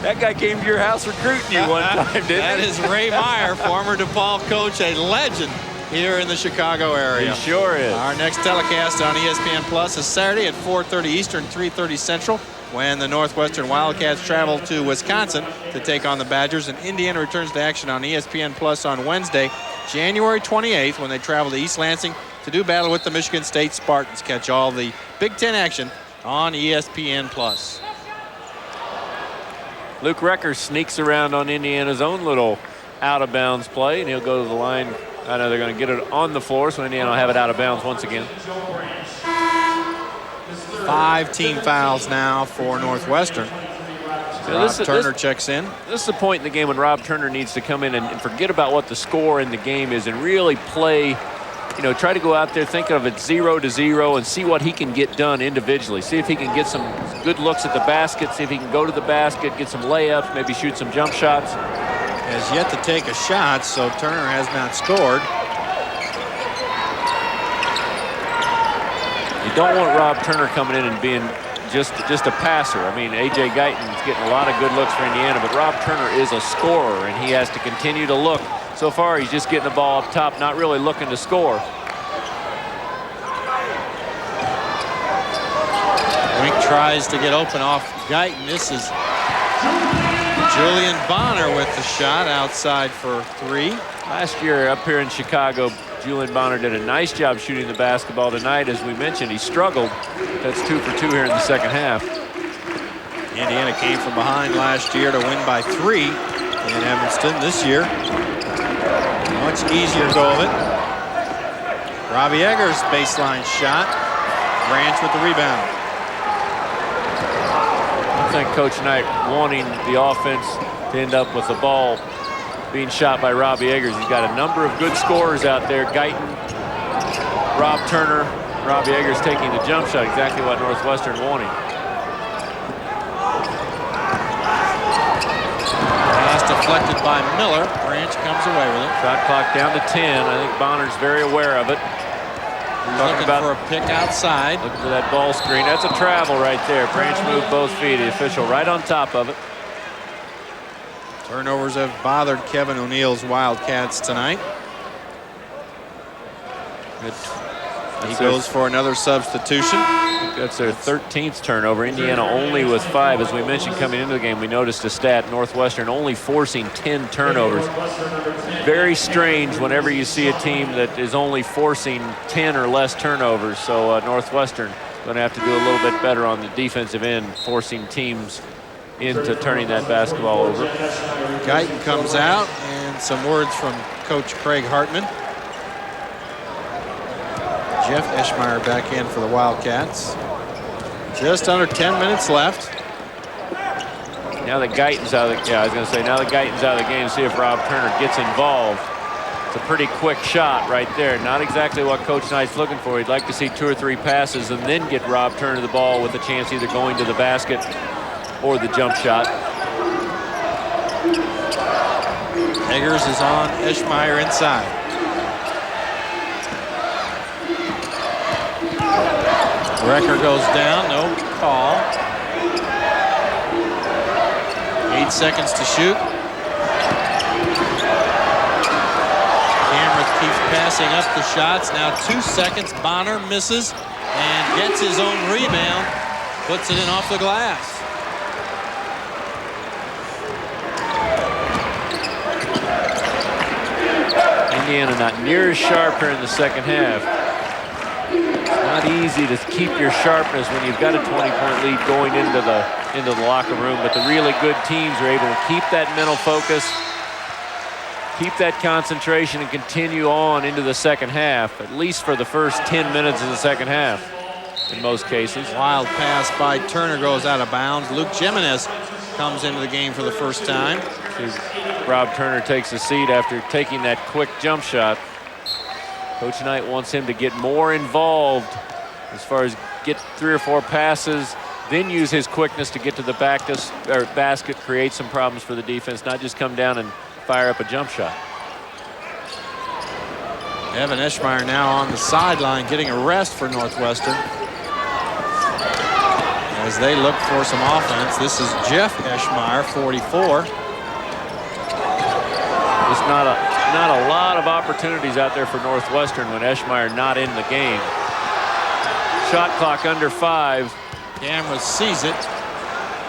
That guy came to your house recruiting you one time, didn't he? That is Ray Meyer, former DePaul coach, a legend here in the Chicago area. He sure is. Our next telecast on ESPN Plus is Saturday at 4:30 Eastern, 3:30 Central, when the Northwestern Wildcats travel to Wisconsin to take on the Badgers, and Indiana returns to action on ESPN Plus on Wednesday, January 28th, when they travel to East Lansing to do battle with the Michigan State Spartans. Catch all the Big Ten action on ESPN Plus. Luke Recker sneaks around on Indiana's own little out-of-bounds play, and he'll go to the line. I know they're going to get it on the floor, so Indiana will have it out of bounds once again. 5 team fouls now for Northwestern. Rob Turner checks in. This is the point in the game when Rob Turner needs to come in and forget about what the score in the game is and really play. You know, try to go out there thinking of it 0-0 and see what he can get done individually. See if he can get some good looks at the basket, see if he can go to the basket, get some layups, maybe shoot some jump shots. Has yet to take a shot, so Turner has not scored. You don't want Rob Turner coming in and being just a passer. I mean, A.J. Guyton's getting a lot of good looks for Indiana, but Rob Turner is a scorer, and he has to continue to look. So far, he's just getting the ball up top, not really looking to score. Wink tries to get open off Guyton. This is Julian Bonner with the shot outside for 3. Last year up here in Chicago, Julian Bonner did a nice job shooting the basketball. Tonight, as we mentioned, he struggled. That's 2 for 2 here in the second half. Indiana came from behind last year to win by 3 in Evanston. This year, much easier go of it. Robbie Eggers baseline shot. Branch with the rebound. I think Coach Knight wanting the offense to end up with the ball being shot by Robbie Eggers. He's got a number of good scorers out there. Guyton, Rob Turner, Robbie Eggers taking the jump shot, exactly what Northwestern wanting. Pass deflected by Miller. Branch comes away with it. Shot clock down to 10. I think Bonner's very aware of it. He's looking for a pick outside. Looking for that ball screen. That's a travel right there. Branch moved both feet. The official right on top of it. Turnovers have bothered Kevin O'Neill's Wildcats tonight. He goes for another substitution. That's their 13th turnover. Indiana only with 5. As we mentioned coming into the game, we noticed a stat, Northwestern only forcing 10 turnovers. Very strange whenever you see a team that is only forcing 10 or less turnovers. So Northwestern going to have to do a little bit better on the defensive end, forcing teams into turning that basketball over. Guyton comes out, and some words from Coach Craig Hartman. Jeff Eschmeyer back in for the Wildcats. Just under 10 minutes left. Now that Guyton's out of the, now that Guyton's out of the game, see if Rob Turner gets involved. It's a pretty quick shot right there. Not exactly what Coach Knight's looking for. He'd like to see 2 or 3 passes and then get Rob Turner the ball with a chance either going to the basket or the jump shot. Eggers is on Eschmeyer inside. Recker goes down, no call. 8 seconds to shoot. Cameron keeps passing up the shots. Now 2 seconds. Bonner misses and gets his own rebound. Puts it in off the glass. Indiana not near as sharp here in the second half. It's not easy to keep your sharpness when you've got a 20-point lead going into the locker room, but the really good teams are able to keep that mental focus, keep that concentration, and continue on into the second half, at least for the first 10 minutes of the second half in most cases. Wild pass by Turner goes out of bounds. Luke Jimenez comes into the game for the first time. Rob Turner takes a seat after taking that quick jump shot. Coach Knight wants him to get more involved as far as get 3 or 4 passes, then use his quickness to get to the basket, create some problems for the defense, not just come down and fire up a jump shot. Evan Eschmeyer now on the sideline getting a rest for Northwestern as they look for some offense. This is Jeff Eschmeyer, 44. There's not a lot of opportunities out there for Northwestern when Eschmeyer not in the game. Shot clock under 5. Gamra sees it,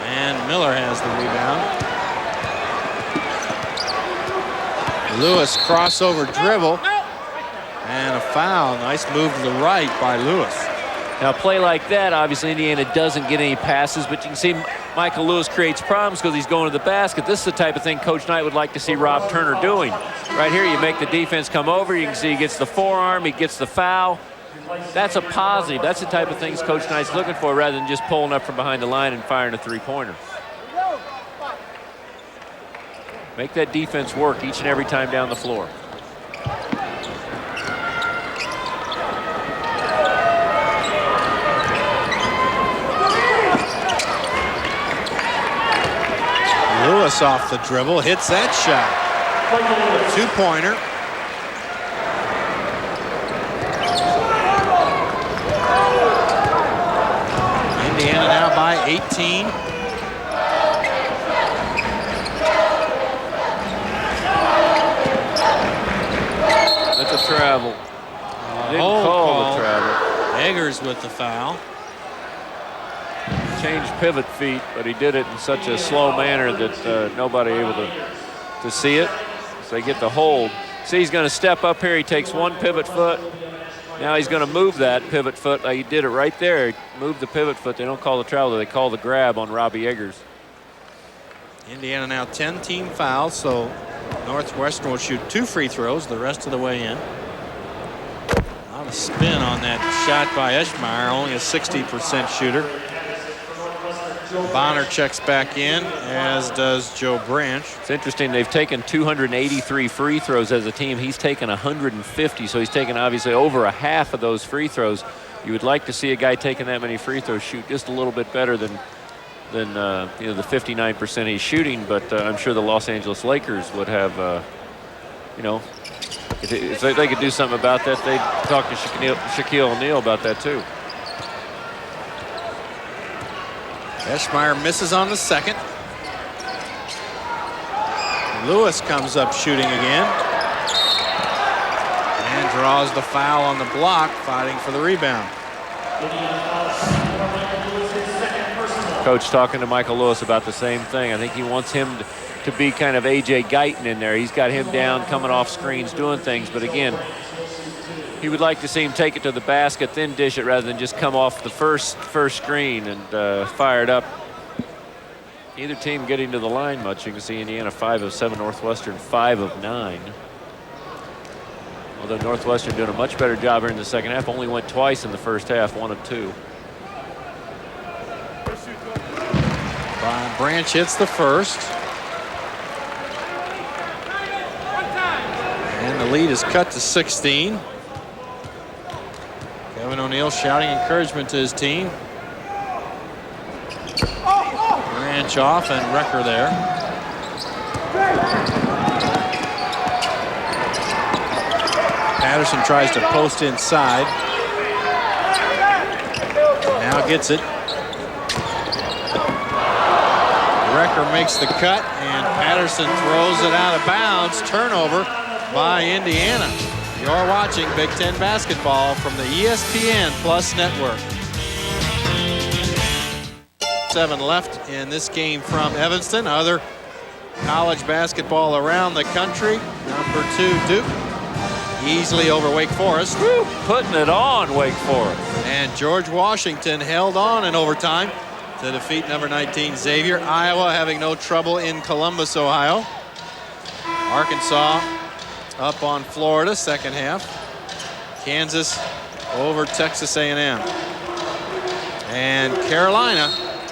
and Miller has the rebound. Lewis crossover dribble, and a foul. Nice move to the right by Lewis. Now, a play like that, obviously Indiana doesn't get any passes, but you can see Michael Lewis creates problems because he's going to the basket. This is the type of thing Coach Knight would like to see Rob Turner doing. Right here, you make the defense come over. You can see he gets the forearm, he gets the foul. That's a positive. That's the type of things Coach Knight's looking for rather than just pulling up from behind the line and firing a three-pointer. Make that defense work each and every time down the floor. Lewis off the dribble, hits that shot. 2-pointer. Indiana now by 18. That's a travel. Didn't call the travel. Eggers with the foul. Changed pivot feet, but he did it in such a slow manner that nobody able to see it. So they get the hold. See, he's going to step up here. He takes one pivot foot. Now he's going to move that pivot foot. He did it right there. He moved the pivot foot. They don't call the travel. They call the grab on Robbie Eggers. Indiana now 10 team fouls, so Northwestern will shoot 2 free throws the rest of the way in. A lot of spin on that shot by Eschmeyer, only a 60% shooter. Bonner checks back in, as does Joe Branch. It's interesting, they've taken 283 free throws as a team. He's taken 150, so he's taken obviously over a half of those free throws. You would like to see a guy taking that many free throws shoot just a little bit better than the 59% he's shooting, but I'm sure the Los Angeles Lakers would have, if they could do something about that, they'd talk to Shaquille O'Neal about that too. Eschmeyer misses on the second. Lewis comes up shooting again. And draws the foul on the block, fighting for the rebound. Coach talking to Michael Lewis about the same thing. I think he wants him to be kind of A.J. Guyton in there. He's got him down, coming off screens, doing things. But again, he would like to see him take it to the basket, then dish it rather than just come off the first screen and fire it up. Neither team getting to the line much. You can see Indiana 5 of 7, Northwestern 5 of 9. Although Northwestern doing a much better job here in the second half. Only went twice in the first half, 1 of 2. Branch hits the first. And the lead is cut to 16. Kevin O'Neal shouting encouragement to his team. Branch off and Recker there. Patterson tries to post inside. Now gets it. Recker makes the cut, and Patterson throws it out of bounds. Turnover by Indiana. You're watching Big Ten basketball from the ESPN Plus Network. 7 left in this game from Evanston. Other College basketball around the country. Number 2, Duke. Easily over Wake Forest. Woo, putting it on Wake Forest. And George Washington held on in overtime to defeat number 19 Xavier. Iowa having no trouble in Columbus, Ohio. Arkansas up on Florida second half. Kansas over Texas A&M. And Carolina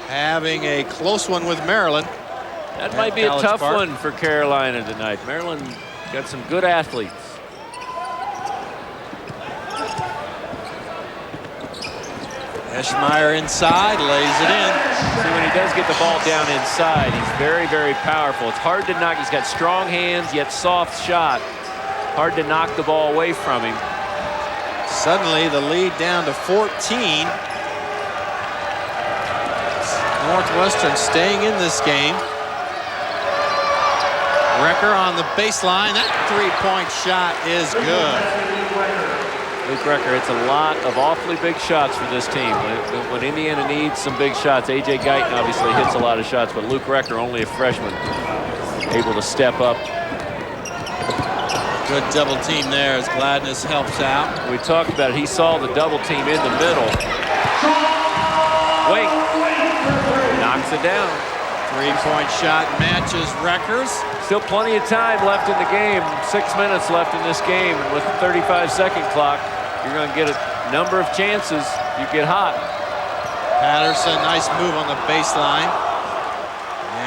having a close one with Maryland. That might be a tough one for Carolina tonight. Maryland got some good athletes. Eschmeyer inside, lays it in. See, when he does get the ball down inside, he's very, very powerful. It's hard to knock. He's got strong hands, yet soft shot. Hard to knock the ball away from him. Suddenly, the lead down to 14. Northwestern staying in this game. Recker on the baseline. That three-point shot is good. Luke Recker hits a lot of awfully big shots for this team. When Indiana needs some big shots, A.J. Guyton obviously hits a lot of shots, but Luke Recker, only a freshman, able to step up. Good double team there as Gladness helps out. We talked about it. He saw the double team in the middle. Wink. Knocks it down. Three-point shot matches Recker's. Still plenty of time left in the game. 6 minutes left in this game. And with the 35-second clock, you're going to get a number of chances. You get hot. Patterson, nice move on the baseline.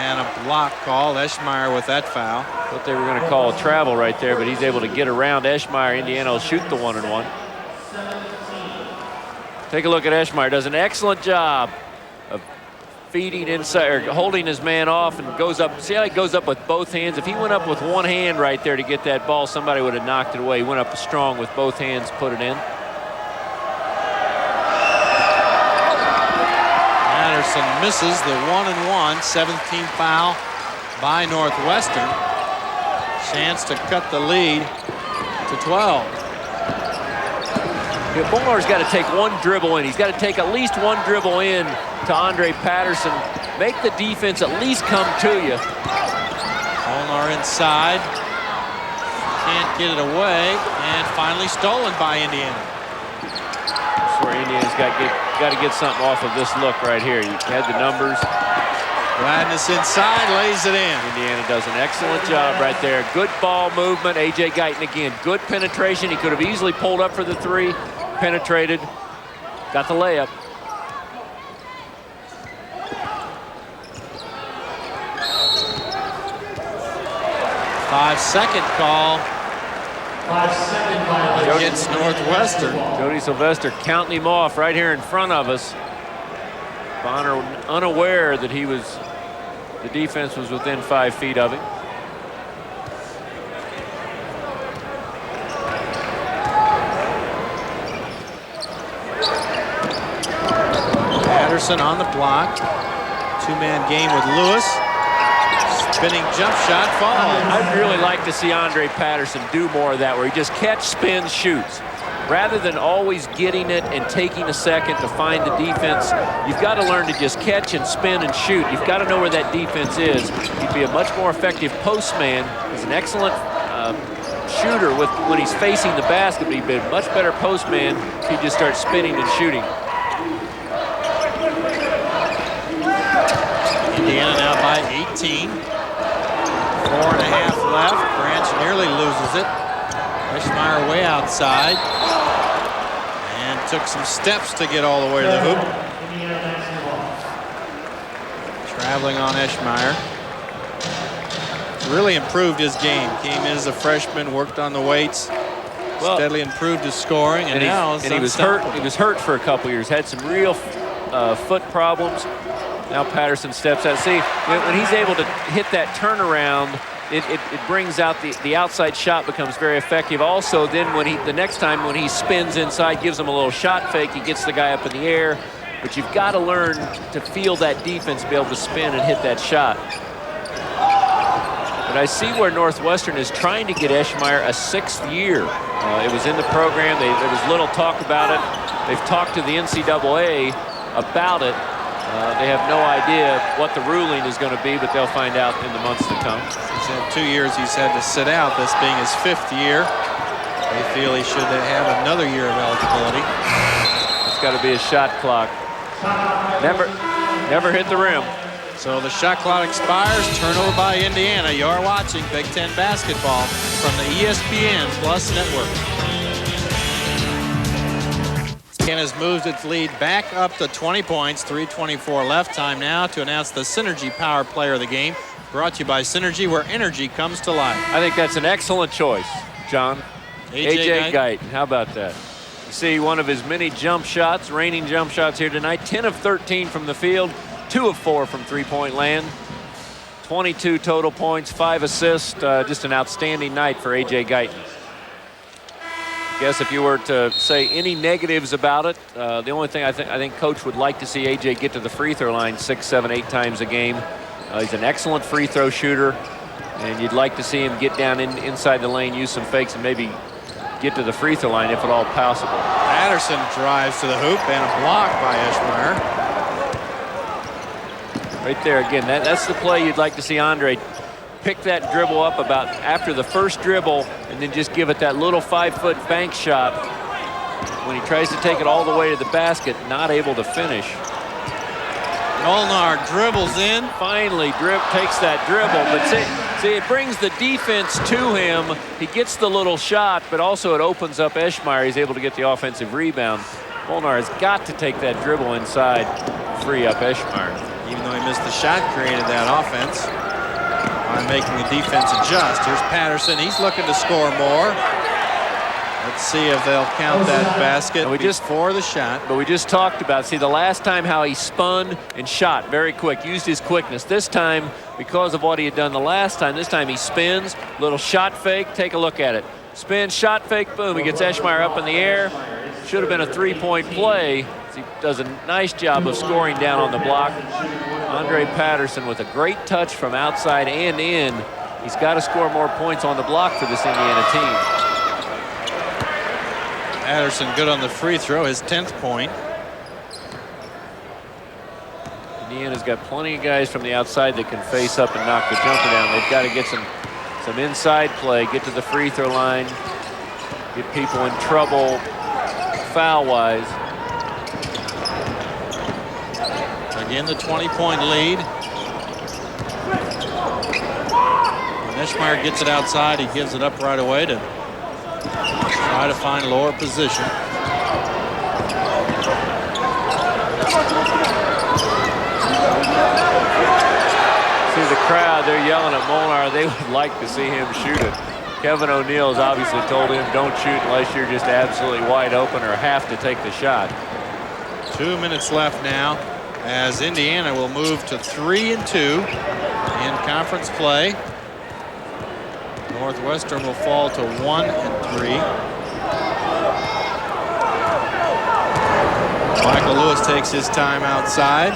And a block call. Eschmeyer with that foul. Thought they were going to call a travel right there, but he's able to get around Eschmeyer. Indiana will shoot the 1-and-1. Take a look at Eschmeyer. Does an excellent job of feeding inside, or holding his man off, and goes up. See how he goes up with both hands? If he went up with one hand right there to get that ball, somebody would have knocked it away. He went up strong with both hands, put it in. Patterson misses the 1-and-1. 17th foul by Northwestern. Chance to cut the lead to 12. Bullar's got to take one dribble in. He's got to take at least one dribble in to Andre Patterson. Make the defense at least come to you. Molnar inside. Can't get it away. And finally stolen by Indiana. That's where Indiana's got to get something off of this look right here. You had the numbers. Gladness inside, lays it in. Indiana does an excellent job right there. Good ball movement. A.J. Guyton again. Good penetration. He could have easily pulled up for the three. Penetrated. Got the layup. Five-second call. 5-second violation against Northwestern. Jody Sylvester counting him off right here in front of us. Bonner unaware that the defense was within 5 feet of him. Patterson on the block. Two-man game with Lewis. Spinning jump shot falls. I'd really like to see Andre Patterson do more of that, where he just catch, spins, shoots. Rather than always getting it and taking a second to find the defense, you've got to learn to just catch and spin and shoot. You've got to know where that defense is. He'd be a much more effective postman. He's an excellent shooter when he's facing the basket, but he'd be a much better postman if he just starts spinning and shooting. Indiana now by 18. 4.5 left. Branch nearly loses it. Eschmeyer way outside. And took some steps to get all the way to the hoop. Traveling on Eschmeyer. Really improved his game. Came in as a freshman, worked on the weights. Steadily improved his scoring, and now he was hurt. He was hurt for a couple years. Had some real foot problems. Now Patterson steps out. See, when he's able to hit that turnaround, it brings out the outside shot, becomes very effective. Also, then the next time when he spins inside, gives him a little shot fake, he gets the guy up in the air. But you've got to learn to feel that defense, be able to spin and hit that shot. But I see where Northwestern is trying to get Eschmeyer a 6th year. It was in the program. There was little talk about it. They've talked to the NCAA about it. They have no idea what the ruling is going to be, but they'll find out in the months to come. He's had 2 years he's had to sit out, this being his 5th year. They feel he should have another year of eligibility. It's got to be a shot clock. Never hit the rim. So the shot clock expires. Turnover by Indiana. You're watching Big Ten basketball from the ESPN Plus Network. Indiana has moved its lead back up to 20 points. 3:24 left. Time now to announce the Synergy Power Player of the game. Brought to you by Synergy, where energy comes to life. I think that's an excellent choice, John. A.J. Guyton. How about that? You see one of his many jump shots, raining jump shots here tonight. 10 of 13 from the field, 2 of 4 from three-point land. 22 total points, 5 assists. Just an outstanding night for A.J. Guyton. I guess if you were to say any negatives about it, the only thing I think Coach would like to see A.J. get to the free throw line 6, 7, 8 times a game. He's an excellent free throw shooter, and you'd like to see him get down inside the lane, use some fakes, and maybe get to the free throw line if at all possible. Patterson drives to the hoop and a block by Eschmeyer. Right there again, that's the play you'd like to see Andre pick that dribble up about after the first dribble and then just give it that little 5-foot bank shot. When he tries to take it all the way to the basket, not able to finish. Molnar dribbles in. Finally takes that dribble, but see, it brings the defense to him. He gets the little shot, but also it opens up Eschmeyer. He's able to get the offensive rebound. Molnar has got to take that dribble inside, free up Eschmeyer. Even though he missed the shot, created that offense by making the defense adjust. Here's Patterson. He's looking to score more. Let's see if they'll count that basket before the shot. But we just talked about, see, the last time how he spun and shot very quick, used his quickness. This time, because of what he had done the last time, this time he spins, little shot fake, take a look at it. Spin, shot fake, boom, he gets Eschmeyer up in the air. Should have been a three-point play. He does a nice job of scoring down on the block. Andre Patterson with a great touch from outside and in. He's got to score more points on the block for this Indiana team. Patterson good on the free throw, his 10th point. Indiana's got plenty of guys from the outside that can face up and knock the jumper down. They've got to get some inside play, get to the free throw line, get people in trouble foul-wise. Again, the 20-point lead. When Eschmeyer gets it outside, he gives it up right away to try to find lower position. See the crowd, they're yelling at Molnar. They would like to see him shoot it. Kevin O'Neal has obviously told him, don't shoot unless you're just absolutely wide open or have to take the shot. 2 minutes left now as Indiana will move to 3-2 in conference play. Northwestern will fall to 1-3. Michael Lewis takes his time outside.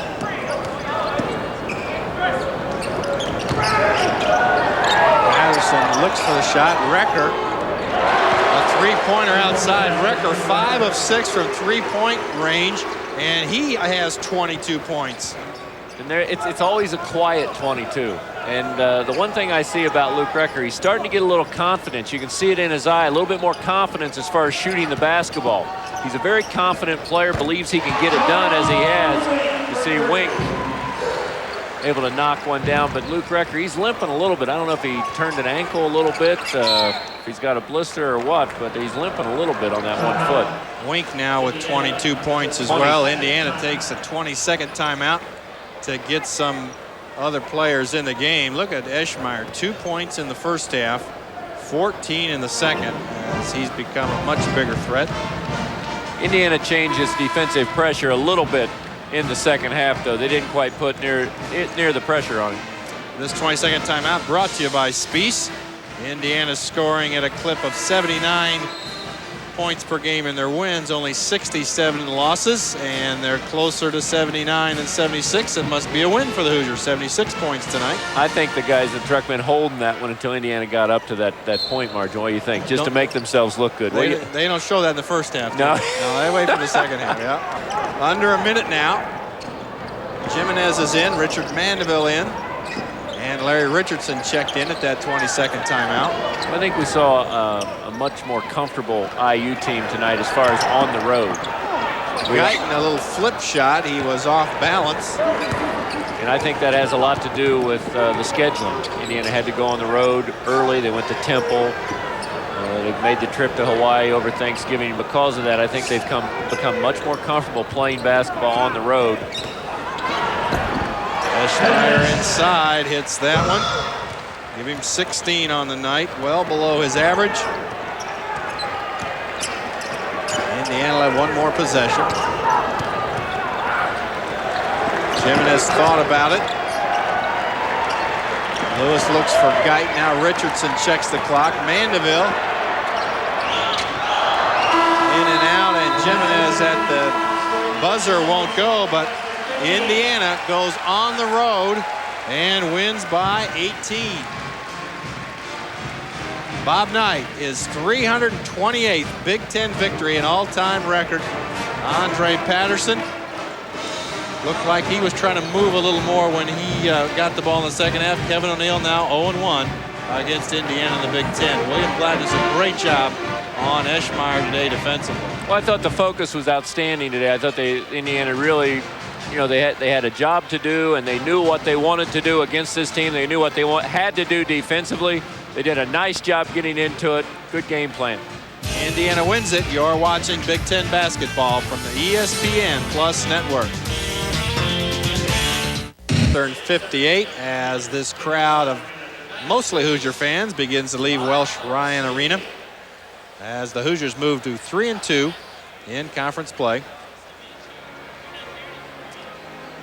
Patterson looks for the shot. Recker, a three-pointer outside. Recker 5 of 6 from three-point range, and he has 22 points. And it's always a quiet 22. And the one thing I see about Luke Recker, he's starting to get a little confidence. You can see it in his eye, a little bit more confidence as far as shooting the basketball. He's a very confident player, believes he can get it done as he has. You see Wink able to knock one down, but Luke Recker, he's limping a little bit. I don't know if he turned an ankle a little bit, if he's got a blister or what, but he's limping a little bit on that 1 foot. Wink now with 22 points as well. Indiana takes a 22nd timeout to get some other players in the game. Look at Eschmeyer, 2 points in the first half, 14 in the second, as he's become a much bigger threat. Indiana changed its defensive pressure a little bit in the second half, though. They didn't quite put near the pressure on him. This 22nd timeout brought to you by Spiess. Indiana's scoring at a clip of 79 points per game in their wins, only 67 in losses, and they're closer to 79 and 76. It must be a win for the Hoosiers, 76 points tonight. I think the guys at Truckman holding that one until Indiana got up to that point margin. What do you think? Just to make themselves look good. They don't show that in the first half. No. No, they wait for the second half, yeah. Under a minute now. Jimenez is in, Richard Mandeville in, and Larry Richardson checked in at that 22nd timeout. I think we saw a much more comfortable IU team tonight as far as on the road. Guyton, a little flip shot. He was off balance. And I think that has a lot to do with the scheduling. Indiana had to go on the road early. They went to Temple. They made the trip to Hawaii over Thanksgiving. Because of that, I think they've become much more comfortable playing basketball on the road. Eschmeyer inside hits that one. Give him 16 on the night, well below his average. Indiana had one more possession. Jimenez thought about it. Lewis looks for Guyton. Now Richardson checks the clock. Mandeville in and out, and Jimenez at the buzzer won't go, but Indiana goes on the road and wins by 18. Bob Knight, his 328th Big Ten victory, an all-time record. Andre Patterson looked like he was trying to move a little more when he got the ball in the second half. Kevin O'Neill now 0-1 against Indiana in the Big Ten. William Gladys a great job on Eschmeyer today defensively. Well, I thought the focus was outstanding today. I thought Indiana really, they had a job to do, and they knew what they wanted to do against this team. They knew what they had to do defensively. They did a nice job getting into it. Good game plan. Indiana wins it. You're watching Big Ten basketball from the ESPN Plus Network. Third 58 as this crowd of mostly Hoosier fans begins to leave Welsh Ryan Arena as the Hoosiers move to 3-2 in conference play.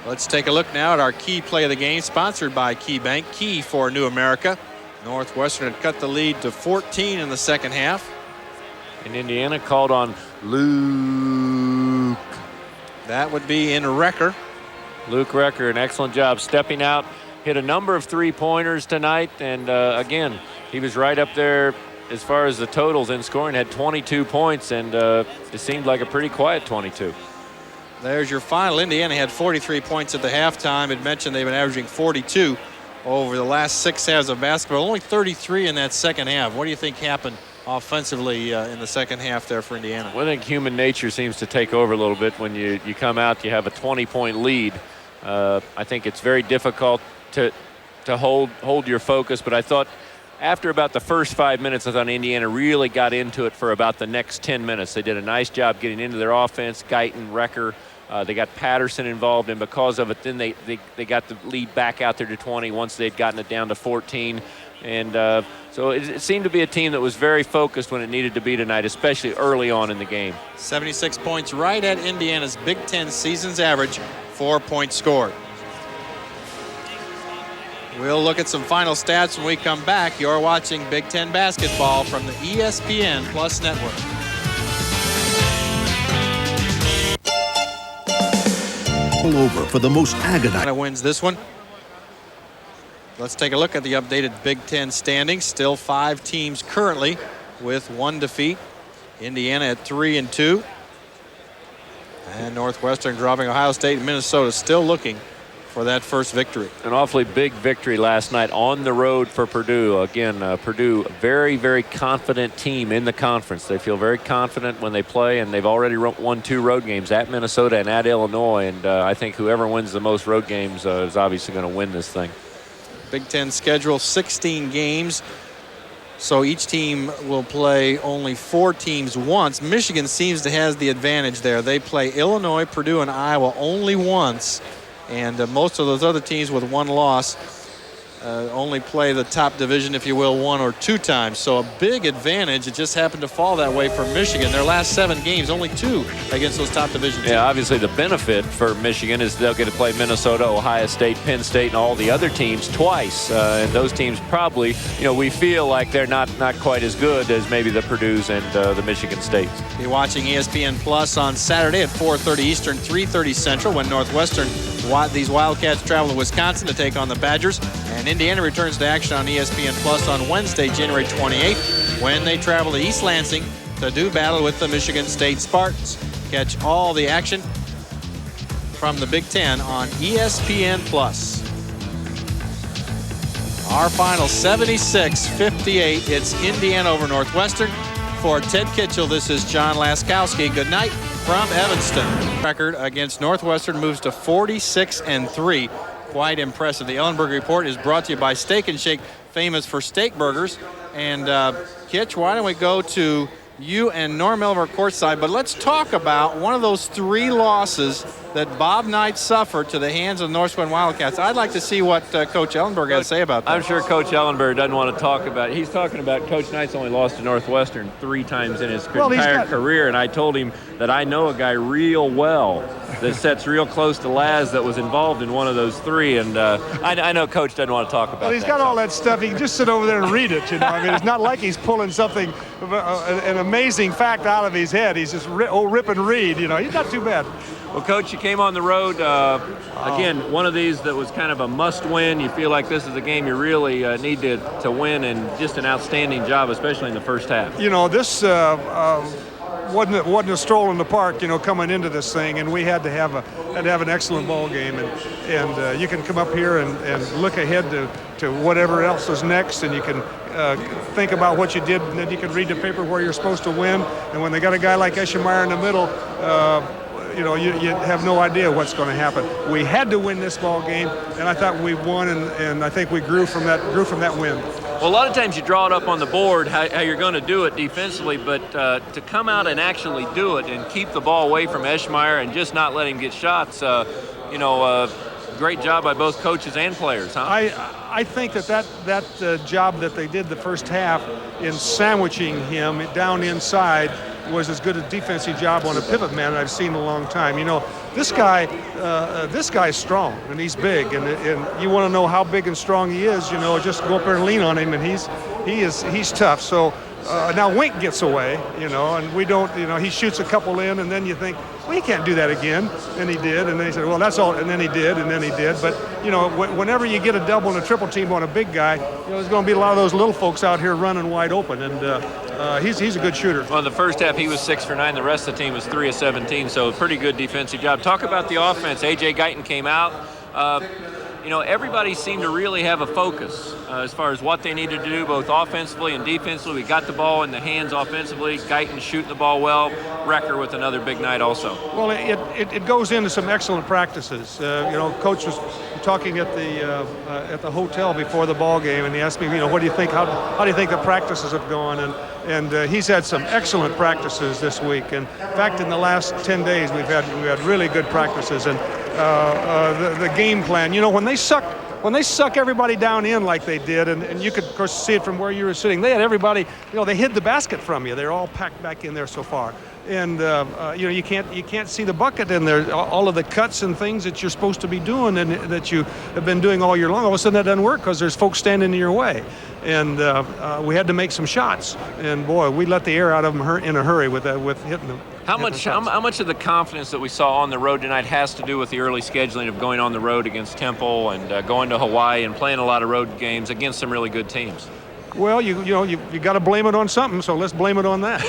Let's take a look now at our key play of the game, sponsored by Key Bank. Key for New America. Northwestern had cut the lead to 14 in the second half. And Indiana called on Luke. That would be in Recker. Luke Recker, an excellent job stepping out, hit a number of three-pointers tonight, and again, he was right up there as far as the totals in scoring, had 22 points, and it seemed like a pretty quiet 22. There's your final. Indiana had 43 points at the halftime. It mentioned they've been averaging 42 over the last 6 halves of basketball, only 33 in that second half. What do you think happened offensively in the second half there for Indiana? Well, I think human nature seems to take over a little bit when you come out, you have a 20-point lead. I think it's very difficult to hold your focus, but I thought after about the first 5 minutes, I thought Indiana really got into it for about the next 10 minutes. They did a nice job getting into their offense. Guyton, Recker, they got Patterson involved, and because of it, then they got the lead back out there to 20 once they'd gotten it down to 14. And so it seemed to be a team that was very focused when it needed to be tonight, especially early on in the game. 76 points, right at Indiana's Big Ten season's average, 4 points scored. We'll look at some final stats when we come back. You're watching Big Ten basketball from the ESPN Plus Network. All over for the most agonizing. Wins this one. Let's take a look at the updated Big Ten standings. Still 5 teams currently with 1 defeat. Indiana at 3-2. And Northwestern dropping Ohio State and Minnesota, still looking for that first victory. An awfully big victory last night on the road for Purdue. Again, Purdue, very, very confident team in the conference. They feel very confident when they play, and they've already won 2 road games at Minnesota and at Illinois. And I think whoever wins the most road games is obviously going to win this thing. Big Ten schedule, 16 games. So each team will play only 4 teams once. Michigan seems to have the advantage there. They play Illinois, Purdue, and Iowa only once. And most of those other teams with 1 loss only play the top division, if you will, 1 or 2 times. So a big advantage. It just happened to fall that way for Michigan. Their last 7 games, only 2 against those top division teams. Yeah, obviously the benefit for Michigan is they'll get to play Minnesota, Ohio State, Penn State, and all the other teams twice. And those teams probably, we feel like they're not quite as good as maybe the Purdue's and the Michigan States. Be watching ESPN Plus on Saturday at 4:30 Eastern, 3:30 Central, when Northwestern, these Wildcats, travel to Wisconsin to take on the Badgers. And Indiana returns to action on ESPN Plus on Wednesday, January 28th, when they travel to East Lansing to do battle with the Michigan State Spartans. Catch all the action from the Big Ten on ESPN+. Our final 76-58. It's Indiana over Northwestern. For Ted Kitchell, this is John Laskowski. Good night from Evanston. Record against Northwestern moves to 46-3. Quite impressive. The Ellenberg Report is brought to you by Steak and Shake, famous for steak burgers. And Kitch, why don't we go to you and Norm Elver courtside, but let's talk about one of those 3 losses that Bob Knight suffered to the hands of the Northwestern Wildcats. I'd like to see what Coach Ellenberg has to say about that. I'm sure Coach Ellenberg doesn't want to talk about it. He's talking about Coach Knight's only lost to Northwestern 3 times in his entire career, and I told him that I know a guy real well that sits real close to Laz that was involved in one of those 3, and I know Coach doesn't want to talk about it. Well, he's got all that stuff. He can just sit over there and read it, you know. I mean, it's not like he's pulling something, an amazing fact out of his head. He's just rip and read, you know. He's not too bad. Well, Coach, you came on the road, again, one of these that was kind of a must-win. You feel like this is a game you really need to win, and just an outstanding job, especially in the first half. You know, this wasn't a stroll in the park, you know, coming into this thing, and we had to have an excellent ball game, and you can come up here and look ahead to whatever else is next, and you can think about what you did, and then you can read the paper where you're supposed to win. And when they got a guy like Eschemeyer in the middle, you know, you have no idea what's going to happen. We had to win this ball game, and I thought we won, and I think we grew from that win. Well, a lot of times you draw it up on the board how you're going to do it defensively, but to come out and actually do it and keep the ball away from Eschemeyer and just not let him get shots, you know, great job by both coaches and players, huh? I think that job that they did the first half in sandwiching him down inside was as good a defensive job on a pivot man I've seen in a long time. You know, this guy's strong and he's big, and you want to know how big and strong he is, you know, just go up there and lean on him, and he's tough. So now Wink gets away, you know, and we don't, you know, he shoots a couple in, and then you think, well, he can't do that again, and he did, and then he said, well, that's all, and then he did, but you know, whenever you get a double and a triple team on a big guy, you know, there's going to be a lot of those little folks out here running wide open, and he's a good shooter. Well, in the first half, he was 6 for 9. The rest of the team was 3 of 17, so a pretty good defensive job. Talk about the offense. A.J. Guyton came out. You know, everybody seemed to really have a focus as far as what they needed to do, both offensively and defensively. We got the ball in the hands offensively. Guyton shooting the ball well. Recker with another big night also. Well, it goes into some excellent practices. You know, Coach was talking at the hotel before the ball game, and he asked me, you know, what do you think? How do you think the practices have gone? And he's had some excellent practices this week. And in fact, in the last 10 days, we've had really good practices. And the game plan, you know, when they suck everybody down in like they did, and you could of course see it from where you were sitting, they had everybody, you know, they hid the basket from you. They're all packed back in there so far, and you know, you can't see the bucket in there. All of the cuts and things that you're supposed to be doing and that you have been doing all year long, all of a sudden that doesn't work because there's folks standing in your way. And we had to make some shots, and boy, we let the air out of them in a hurry with hitting them. How much of the confidence that we saw on the road tonight has to do with the early scheduling of going on the road against Temple and going to Hawaii and playing a lot of road games against some really good teams? Well, you got to blame it on something, so let's blame it on that.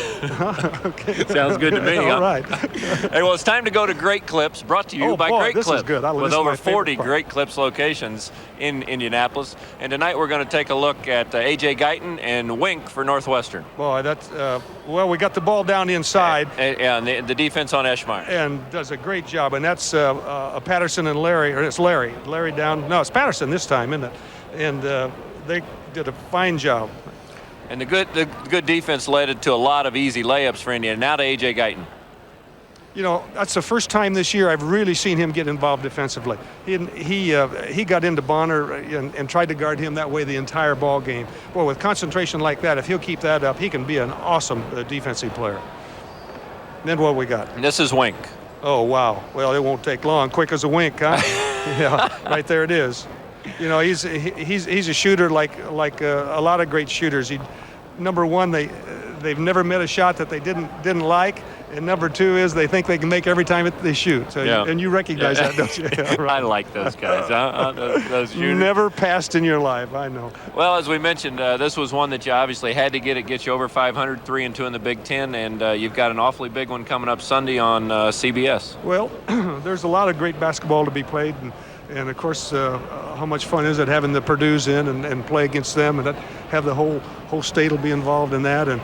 Okay. Sounds good to me. All right. Hey, well, it's time to go to Great Clips, brought to you by Great this Clips, is good. with over 40 Great Clips locations in Indianapolis. And tonight we're going to take a look at A.J. Guyton and Wink for Northwestern. Boy, that's well, we got the ball down inside. And the defense on Eschemeyer. And does a great job. And that's Patterson and Larry, or it's Larry down. No, it's Patterson this time, isn't it? And they did a fine job. And the good defense led it to a lot of easy layups for Indiana. Now to A.J. Guyton. You know, that's the first time this year I've really seen him get involved defensively. He got into Bonner and tried to guard him that way the entire ball game. Boy, with concentration like that, if he'll keep that up, he can be an awesome defensive player. And then what we got? And this is Wink. Oh, wow. Well, it won't take long. Quick as a wink, huh? Yeah, right there it is. You know, he's a shooter like a lot of great shooters. Number one, they've never met a shot that they didn't like, And number two is they think they can make every time they shoot. So, yeah. And you recognize that, don't you? Yeah, right. I like those guys. Those shooters. Never passed in your life, I know. Well, as we mentioned, this was one that you obviously had to get you over 500, 3-2 in the Big Ten, and you've got an awfully big one coming up Sunday on CBS. Well, there's a lot of great basketball to be played, and of course, how much fun is it having the Purdue's in and play against them, and have the whole state will be involved in that. And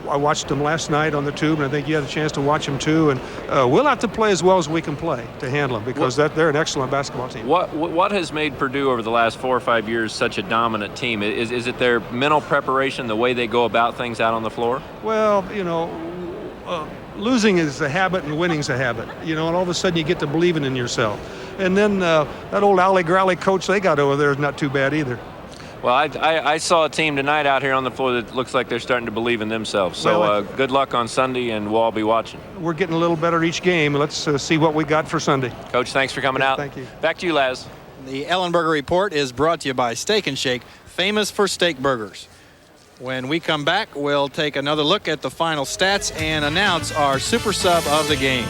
I watched them last night on the tube, and I think you had a chance to watch them too. And we'll have to play as well as we can play to handle them, because they're an excellent basketball team. What has made Purdue over the last 4 or 5 years such a dominant team? Is it their mental preparation, the way they go about things out on the floor? Well, losing is a habit and winning's a habit, and all of a sudden you get to believing in yourself. And then that old Alley Grally coach they got over there is not too bad either. Well, I saw a team tonight out here on the floor that looks like they're starting to believe in themselves. So good luck on Sunday, and we'll all be watching. We're getting a little better each game. Let's see what we got for Sunday. Coach, thanks for coming out. Thank you. Back to you, Laz. The Ellenberger Report is brought to you by Steak and Shake, famous for steak burgers. When we come back, we'll take another look at the final stats and announce our super sub of the game.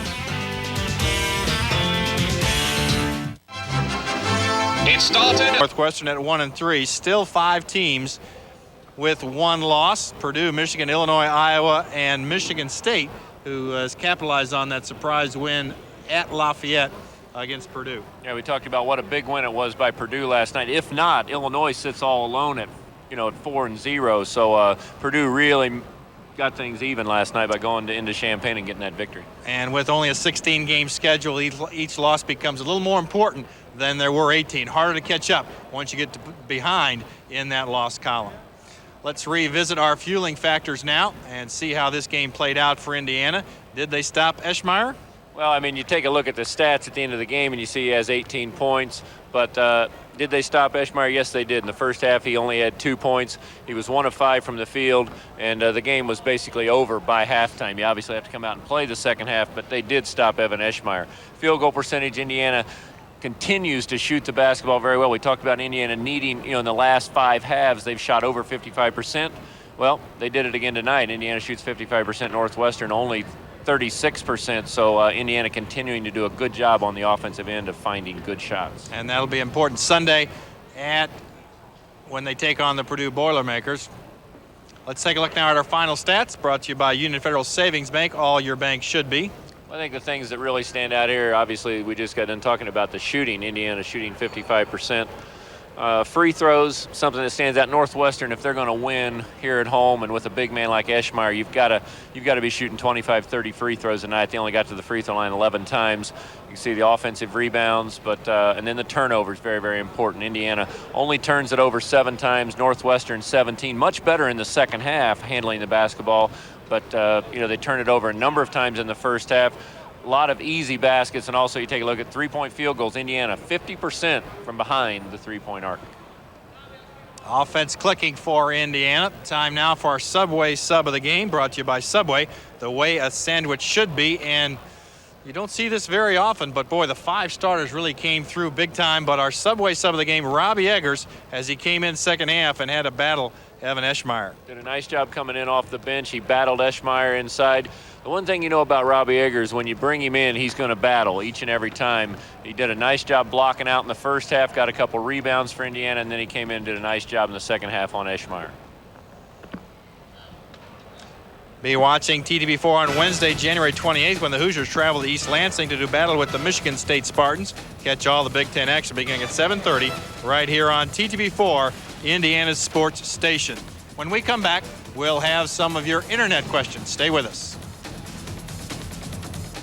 It started. Northwestern at 1-3, still 5 teams with 1 loss. Purdue, Michigan, Illinois, Iowa, and Michigan State, who has capitalized on that surprise win at Lafayette against Purdue. Yeah, we talked about what a big win it was by Purdue last night. If not, Illinois sits all alone at 4-0. So Purdue really got things even last night by going into Champaign and getting that victory. And with only a 16-game schedule, each loss becomes a little more important than there were 18. Harder to catch up once you get behind in that loss column. Let's revisit our fueling factors now and see how this game played out for Indiana. Did they stop Eschmeyer? Well, I mean, you take a look at the stats at the end of the game and you see he has 18 points, but did they stop Eschmeyer? Yes, they did. In the first half, he only had 2 points. He was 1 of 5 from the field, and the game was basically over by halftime. You obviously have to come out and play the second half, but they did stop Evan Eschmeyer. Field goal percentage, Indiana continues to shoot the basketball very well. We talked about Indiana needing, in the last 5 halves, they've shot over 55%. Well, they did it again tonight. Indiana shoots 55%, Northwestern only 36%. So Indiana continuing to do a good job on the offensive end of finding good shots. And that'll be important Sunday when they take on the Purdue Boilermakers. Let's take a look now at our final stats, brought to you by Union Federal Savings Bank. All your bank should be. I think the things that really stand out here, obviously, we just got done talking about the shooting. Indiana shooting 55%. Free throws, something that stands out. Northwestern, if they're going to win here at home and with a big man like Eschmeyer, you've got to be shooting 25, 30 free throws a night. They only got to the free throw line 11 times. You can see the offensive rebounds, but and then the turnovers, very, very important. Indiana only turns it over 7 times. Northwestern 17. Much better in the second half handling the basketball, but they turn it over a number of times in the first half. A lot of easy baskets, and also you take a look at 3-point field goals. Indiana 50% from behind the 3-point arc. Offense clicking for Indiana. Time now for our Subway sub of the game, brought to you by Subway, the way a sandwich should be. And you don't see this very often, but boy, the 5 starters really came through big time. But our Subway sub of the game, Robbie Eggers, as he came in second half and had to battle Evan Eschmeyer. Did a nice job coming in off the bench. He battled Eschmeyer inside. The one thing you know about Robbie Eggers, when you bring him in, he's going to battle each and every time. He did a nice job blocking out in the first half, got a couple rebounds for Indiana, and then he came in and did a nice job in the second half on Eschmeyer. Be watching TTV4 on Wednesday, January 28th, when the Hoosiers travel to East Lansing to do battle with the Michigan State Spartans. Catch all the Big Ten action beginning at 7:30 right here on TTV4, Indiana's sports station. When we come back, we'll have some of your internet questions. Stay with us.